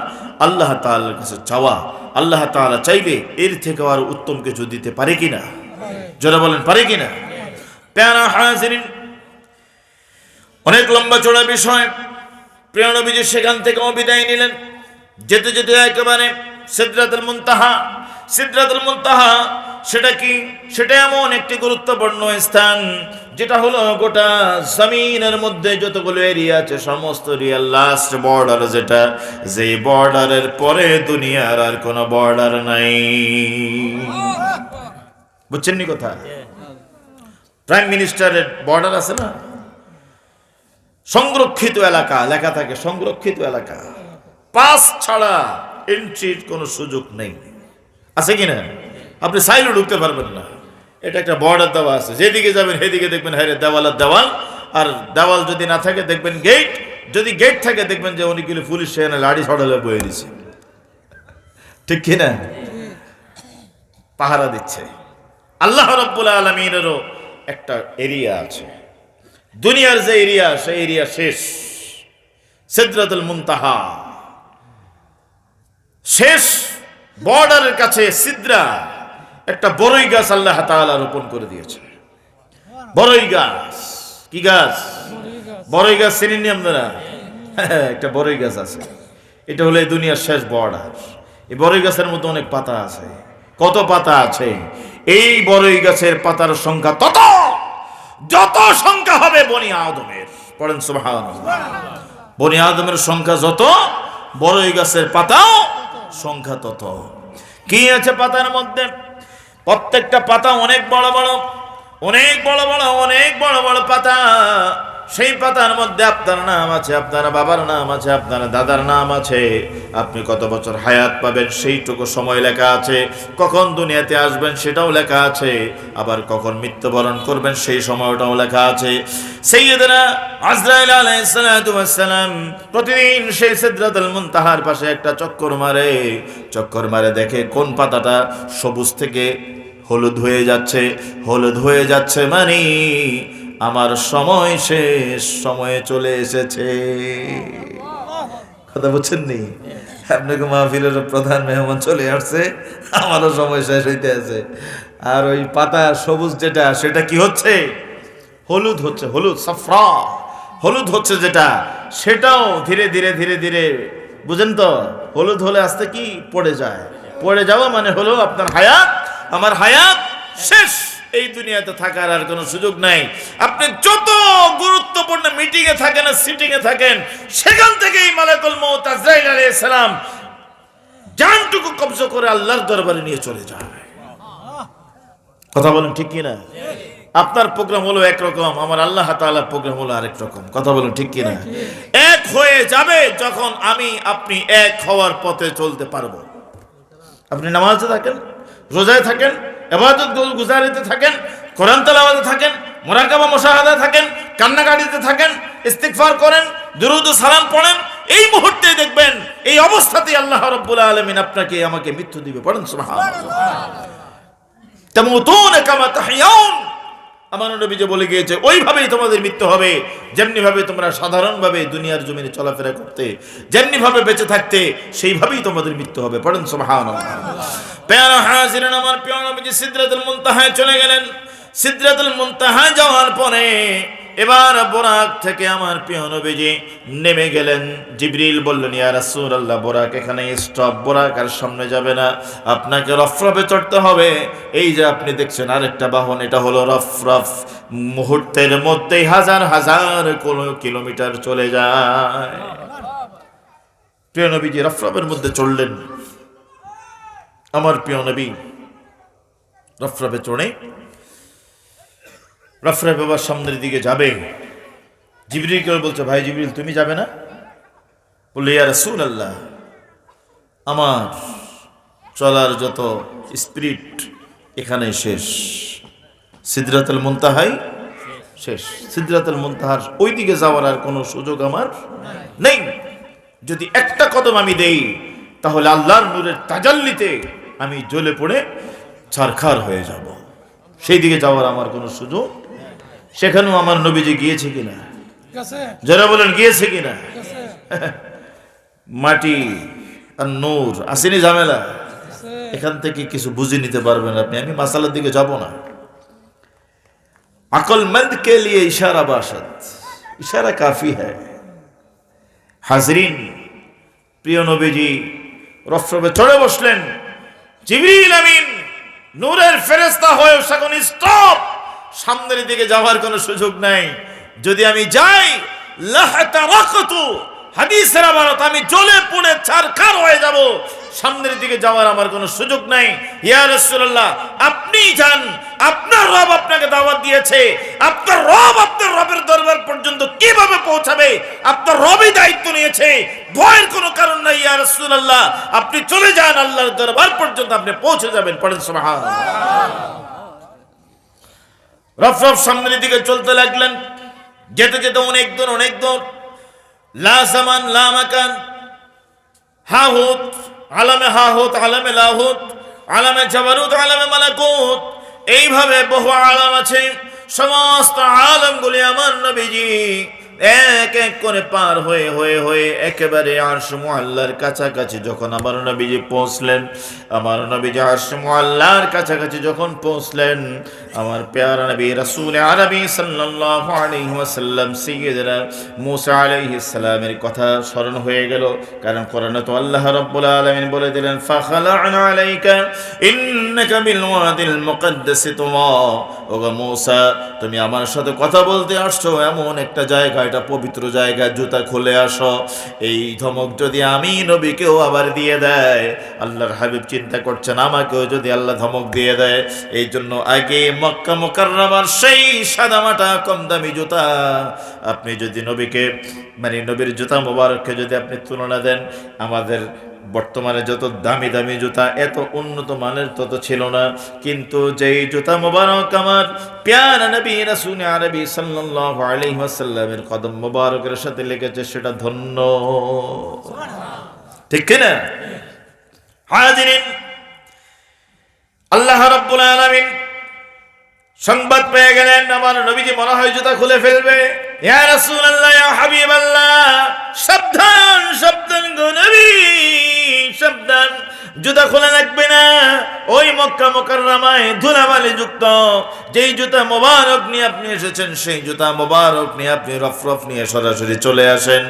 আল্লাহ তাআলার কাছে চাওয়া। আল্লাহ তাআলা চাইলে এর থেকে আর উত্তম কিছু দিতে পারে কিনা, যারা বলেন পারে কিনা। প্যারা হাজিরিন, অনেক লম্বা চড়া বিষয়। প্রিয় নবীজি সেখান থেকে বিদায় নিলেন। যেতে যেতে একেবারে সিদরাতুল মুনতাহা। সিদরাতুল মুনতাহা সেটা কি? সেটা এমন একটি গুরুত্বপূর্ণ স্থান যেটা হলো গোটা জমিনের মধ্যে যতগুলো এরিয়া আছে সমস্ত এরিয়ার লাস্ট বর্ডার, যেটা যে বর্ডারের পরে দুনিয়ার আর কোনো বর্ডার নাই। বুঝছেন নি কথা? প্রাইম মিনিস্টারের বর্ডার আছে না, সংরক্ষিত এলাকা লেখা থাকে, সংরক্ষিত এলাকা, পাস ছাড়া এন্ট্রির কোনো সুযোগ নেই, আছে কিনা? আপনি সাইলে ঢুকতে পারবেন না। এটা একটা বর্ডার দেওয়া আছে, যেদিকে যাবেন সেদিকে দেখবেন হ্যাঁ দেওয়াল আর দেওয়াল, আর দেওয়াল যদি না থাকে দেখবেন গেট, যদি গেট থাকে দেখবেন যে অনেকগুলো পুলিশ সেখানে লাঠি ছড়ালে বয়ে দিছে, ঠিক কিনা? পাহারা দিচ্ছে। আল্লাহ রাব্বুল আলামিনেরও একটা এরিয়া আছে, দুনিয়ার যে এরিয়া সেই এরিয়া শেষ। সিদরাতুল মুনতাহা শেষ বর্ডারের কাছে সিদরা, একটা বড়ই গাছ আল্লাহ তাআলা রোপণ করে দিয়েছে। বড়ই গাছ, কি গাছ? বড়ই গাছ চিনেননি আপনারা? একটা বড়ই গাছ আছে, এটা হলো এই দুনিয়ার শেষ বর্ডার। এই বড়ই গাছের মধ্যে অনেক পাতা আছে। কত পাতা আছে? এই বড়ই গাছের পাতার সংখ্যা তত, যত সংখ্যা হবে বনি আদমের। পড়েন সুবহানাল্লাহ। বনি আদমের সংখ্যা যত, বড়ই গাছের পাতাও সংখ্যা তত। কি আছে পাতার মধ্যে? প্রত্যেকটা পাতা অনেক বড় বড়, অনেক বড় বড়, অনেক বড় বড় পাতা। সেই পাতার মধ্যে আপনার নাম আছে, আপনার বাবার নাম আছে, আপনার দাদার নাম আছে, আপনি কত বছর হায়াত পাবেন সেইটুকু সময় লেখা আছে, কখন দুনিয়াতে আসবেন সেটাও লেখা আছে, আবার কখন মৃত্যুবরণ করবেন সেই সময়টাও লেখা আছে। সাইয়্যিদনা আজরাইল আলাইহিস সালাতু ওয়াস সালাম প্রতিদিন সেই সিদরাতুল মুনতাহার পাশে একটা চক্কর মারে, দেখে কোন পাতাটা সবুজ থেকে হলুদ হয়ে যাচ্ছে। হলুদ হয়ে যাচ্ছে মানে আমার সময় শেষ, সময়ে চলে এসেছে। কথা বুঝছেন নি? আপনাকে মাহফিলের প্রধান মেহমান চলে আসছে, আমারও সময় শেষ হইতে আছে। আর ওই পাতা সবুজ যেটা, সেটা কি হচ্ছে? হলুদ হচ্ছে, হলুদ, সাফরা হলুদ হচ্ছে যেটা, সেটাও ধীরে ধীরে ধীরে ধীরে, বুঝেন তো? হলুদ হলে আস্তে কি পড়ে যায়, পড়ে যাওয়া মানে হলো আপনার হায়াত, আমার হায়াত শেষ। এই দুনিয়াতে থাকার আর কোনো সুযোগ নাই। আপনি যত গুরুত্বপূর্ণ মিটিং এ থাকেন, সিটিং এ থাকেন, সেখান থেকেই মালাকুল মউত আজরাইল আলাইহিস সালাম জানটুকু কবজা করে আল্লাহর দরবারে নিয়ে চলে যায়। কথা বলেন ঠিক কিনা? আপনার প্রোগ্রাম হলো একরকম, আমার আল্লাহ তাআলার প্রোগ্রাম হলো আরেক রকম। কথা বলেন ঠিক কিনা? এক হয়ে যাবে যখন আমি আপনি এক হওয়ার পথে চলতে পারবো। আপনি নামাজে থাকেন, রোজায় থাকেন, ইবাদত গুজারিতে থাকেন, কোরআন তেলাওয়াতে থাকেন, মুরাকাবা মুশাহাদায় থাকেন, কান্নাকাটিতে থাকেন, ইস্তিগফার করেন, দুরূদ ও সালাম পড়েন, এই মুহূর্তে দেখবেন এই অবস্থাতেই আল্লাহ রাব্বুল আলামিন আপনাকে আমাকে মৃত্যু দিবে। পড়েন সুবহানাল্লাহ। তামুতুনা কামা তাহইয়াউন, আমার নবী যে বলে গিয়েছে ওইভাবেই তোমাদের মৃত্যু হবে, যেমনি ভাবে তোমরা সাধারণভাবে দুনিয়ার জমিনে চলাফেরা করতে, যেমনি ভাবে বেঁচে থাকতে, সেইভাবেই তোমাদের মৃত্যু হবে। পড়েন সুবহানাল্লাহ। প্যারা হাজিরিন, আমার প্রিয় নবীজি সিদরাতুল মুনতাহায় চলে গেলেন। সিদরাতুল মুনতাহায় যাওয়ার পরে এবার বোরাক থেকে আমার প্রিয় নবীজি নেমে গেলেন। জিবরিল বললেন, ইয়া রাসূলুল্লাহ, বোরাক এখানে স্টপ, বোরাক আর সামনে যাবে না, আপনাকে রফরফে চড়তে হবে। এই যে আপনি দেখছেন আরেকটা বাহন, এটা হলো রফরফ। মুহূর্তের মধ্যেই হাজার হাজার কিলোমিটার চলে যায়। প্রিয় নবীজি রফরফের মধ্যে চড়লেন। আমার প্রিয় নবী রফরফে চড়ে রফরফ বাবার সামনের দিকে যাবে। জিবরিলকে বলছে, ভাই জিবরিল তুমি যাবে না? বললে, ইয়া রাসূলুল্লাহ, আমার চলার যত স্পিরিট এখানে শেষ। সিদরাতুল মুনতাহাই শেষ। সিদরাতুল মুনতাহার ওই দিকে যাওয়ার আর কোনো সুযোগ আমার নেই। যদি একটা কদম আমি দেই তাহলে আল্লাহর নূরের তাজাল্লিতে আমি জ্বলে পড়ে ছারখার হয়ে যাব। সেই দিকে যাওয়ার আমার কোনো সুযোগ, সেখানেও আমার নবীজি গিয়েছে কিনা, যারা বলেন গিয়েছে কিনা? মাটি আর নূর আসেনি ঝামেলা, এখান থেকে কিছু বুঝে নিতে পারবেন আপনি। আমি মাসালার দিকে যাব না। আকলমন্দ কে লিয়ে ইশারা বাসাত, ইশারা কাফি হ্যায়। হাজরিন, প্রিয় নবীজি রফরফে চড়ে বসলেন। জিবরিল আমিন নূরের ফেরেশতা হয়ে সেখানে স্টপ, সামনের দিকে যাওয়ার কোনো সুযোগ নাই। যদি আমি যাই লাহতারাকতু, হাদিসের আবারত, আমি জ্বলে পুড়ে ছারখার হয়ে যাব। সামনের দিকে যাওয়ার আমার কোনো সুযোগ নাই। ইয়া রাসূলুল্লাহ, আপনি যান, আপনার রব আপনাকে দাওয়াত দিয়েছে। আপনার রব আপনার রবের দরবার পর্যন্ত কিভাবে পৌঁছাবে আপনার রবই দায়িত্ব নিয়েছে। ভয়ের কোনো কারণ নাই। ইয়া রাসূলুল্লাহ, আপনি চলে যান, আল্লাহর দরবার পর্যন্ত আপনি পৌঁছে যাবেন। পড়েন সুবহানাল্লাহ। রফরফ সামনের দিকে চলতে লাগলেন। যেতে যেতে অনেক দূর, লা জামান লা মাকান, হাহুত আলামে হাহুত, আলামে লাহুত, আলামে জাবারুত, আলামে মালাকুত, এইভাবে বহু আলাম আছে। সমস্ত আলামগুলি আমার নবীজি এক এক করে পার হয়ে হয়ে হয়ে একেবারে আরশ মুআল্লার কাছাকাছি যখন আমার নবীজি পৌঁছলেন, আমার নবীজি আরশ মুআল্লার কাছাকাছি যখন পৌঁছলেন, আমার প্যারা নবী রাসূল আরবি সাল্লাল্লাহু আলাইহি ওয়াসাল্লাম সাইয়্যিদনা মূসা আলাইহিস সালামের কথা স্মরণ হয়ে গেল। কারণ কোরআনে তো আল্লাহ রাব্বুল আলামিন বলে দিলেন, ফাখালা'না আলাইকা ইন্নাকা বিল ওয়াদিল মুকদ্দাস তুমা। ওগো মূসা, তুমি আমার সাথে কথা বলতে আসছো এমন একটা জায়গা, এটা পবিত্র জায়গা, জুতা খুলে আসো। এই ধমক যদি আমি নবীকেও আবার দিয়ে দেয়, আল্লাহর হাবিব চিন্তা করছেন আমাকেও যদি আল্লাহ ধমক দিয়ে দেয়। এই জন্য আগে মক্কা মুকাররমার সেই সাদামাটা কম দামি জুতা আপনি যদি নবীকে, মানে নবীর জুতা মোবারককে যদি আপনি তুলনা দেন, আমাদের বর্তমানে যত দামি দামি জুতা, এত উন্নত মানের তত ছিল না। কিন্তু যেই জুতা মোবারক আমার প্যারা নবী রাসূল আরবি সাল্লাল্লাহু আলাইহি ওয়াসাল্লামের কদম মোবারকের সাথে লেগেছে, সেটা ধন্য। ঠিক কিনা? হাজিরিন, আল্লাহ রাব্বুল আলামিন সংবাদ পেয়ে গেলেন আমার নবীজি মনে হয় জুতা খুলে ফেলবে। ইয়া রাসূলুল্লাহ, ইয়া হাবিবাল্লাহ, সাবধান সাবধান গো নবী, সাবধান, জুতা খোলা লাগবে না। ওই মক্কা মুকাররমায় ধুলাবালি যুক্ত যেই জুতা মোবারক নিয়ে আপনি এসেছেন, সেই জুতা মোবারক নিয়ে আপনি রফরফ নিয়ে সরাসরি চলে আসেন।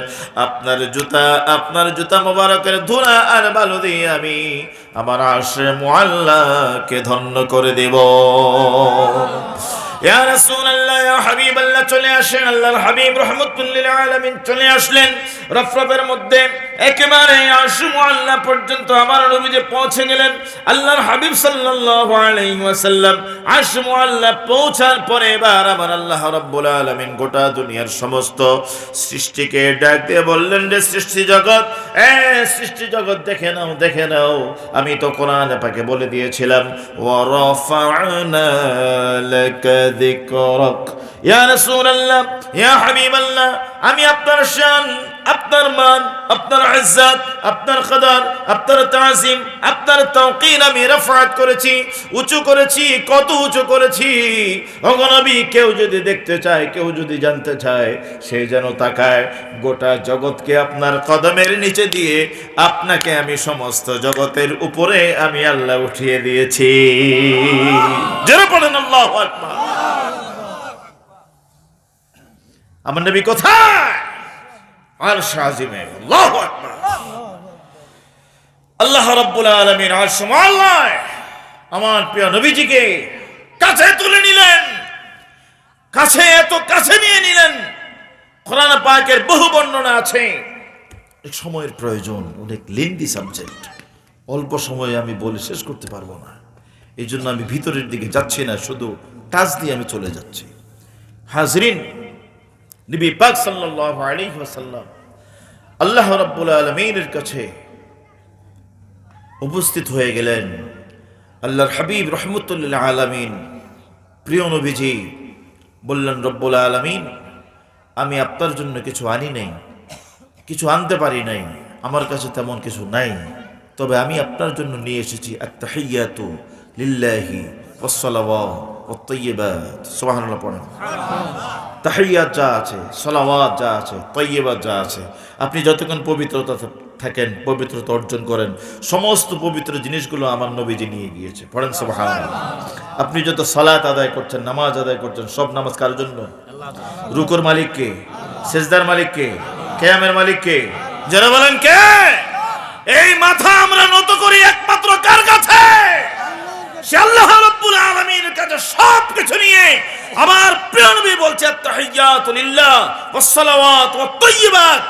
আপনার জুতা মোবারকের ধুলা আর বালু দিয়ে আমি আমার আরশে মুআল্লাকে ধন্য করে দেব। ইয়া রাসূলুল্লাহ, ইয়া হাবিবাল্লাহ, চলে আসেন। আল্লাহর হাবিব রাহমাতুল লিল আলামিন চলে আসলেন। রফরফের মধ্যে একেবারে আরশ মুআল্লা পর্যন্ত আমার নবীজি পৌঁছে গেলেন। আল্লাহর হাবিব সাল্লাল্লাহু আলাইহি ওয়াসাল্লাম আরশ মুআল্লা পৌঁছার পরে এবার আমার আল্লাহ রাব্বুল আলামিন গোটা দুনিয়ার সমস্ত সৃষ্টিকে ডাক দিয়ে বললেন, যে সৃষ্টি জগৎ, সৃষ্টি জগৎ দেখে নাও, আমি তো কোরআনে পাকে বলে দিয়েছিলাম, ওয়া রাফা'না লাকা যিকরাক। ইয়া রাসূলুল্লাহ, ইয়া হাবিবাল্লাহ, আমি আপনার শান, আপনার মান, আপনার ইজ্জত, আপনার কদর, আপনার তাজিম, আপনার তাওকীর আমি রফাত করেছি, উঁচু করেছি। কত উঁচু করেছি ওগো নবী, কেউ যদি দেখতে চায়, কেউ যদি জানতে চায়, সে যেন তাকায়। গোটা জগৎকে আপনার কদমের নিচে দিয়ে আপনাকে আমি সমস্ত জগতের উপরে আমি আল্লাহ উঠিয়ে দিয়েছি। যারা পড়েন আল্লাহু আকবার। আমার নবী কোথায়? আরশ আজিমে। আল্লাহু আকবার। আল্লাহ রাব্বুল আলামিন আরশ মুআল্লায় আমার প্রিয় নবীজিকে কাছে তুলে নিলেন, কাছে, এত কাছে নিয়ে নিলেন। কোরআন পাকের বহু বর্ণনা আছে। এক সময়ের প্রয়োজন, অনেক লেন্দি সাবজেক্ট, অল্প সময়ে আমি বলে শেষ করতে পারবো না। এই জন্য আমি ভিতরের দিকে যাচ্ছি না, শুধু কাজ দিয়ে আমি চলে যাচ্ছি। হাজরিন, নবী পাক সাল্লাল্লাহু আলাইহি ওয়াসাল্লাম আল্লাহ রাব্বুল আলামিনের কাছে উপস্থিত হয়ে গেলেন। আল্লাহর হাবিব রহমতুল্লিল আলামিন প্রিয় নবীজি বললেন, রব্বুল আলামিন, আমি আপনার জন্য কিছু আনি নাই, কিছু আনতে পারি নাই, আমার কাছে তেমন কিছু নাই, তবে আমি আপনার জন্য নিয়ে এসেছি আত-তাহিয়াতু লিল্লাহি ওয়াস-সালাওয়াত ওয়াত-তাইয়্যিবাত। সুবহানাল্লাহ পড়েন। তাহিয়াত যা আছে, সালাওয়াত যা আছে, তাইয়্যিবাত যা আছে, আপনি যতক্ষণ পবিত্রতা থাকেন, পবিত্রতা অর্জন করেন, সমস্ত পবিত্র জিনিসগুলো আমার নবীজি নিয়ে গিয়েছে। পড়েন সুবহানাল্লাহ। আপনি যত সালাত আদায় করছেন, নামাজ আদায় করছেন, সব নামাজ কার জন্য? রুকুর মালিক কে? সিজদার মালিক কে? কিয়ামের মালিক কে? যারা বলেন কে? এই মাথা আমরা নত করি একমাত্র কার কাছে? সে আল্লাহ রাব্বুল আলামিনের কাছে সবকিছু নিয়ে আমার প্রিয় নবী বলছে আত-তাহিয়াতু লিল্লাহ ওয়াস-সালাওয়াত ওয়াত-তাইয়্যিবাত।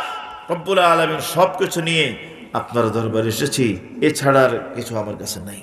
রব্বুল আলামিন সবকিছু নিয়ে আপনার দরবারে এসেছি, এছাড়া আর কিছু আমার কাছে নাই।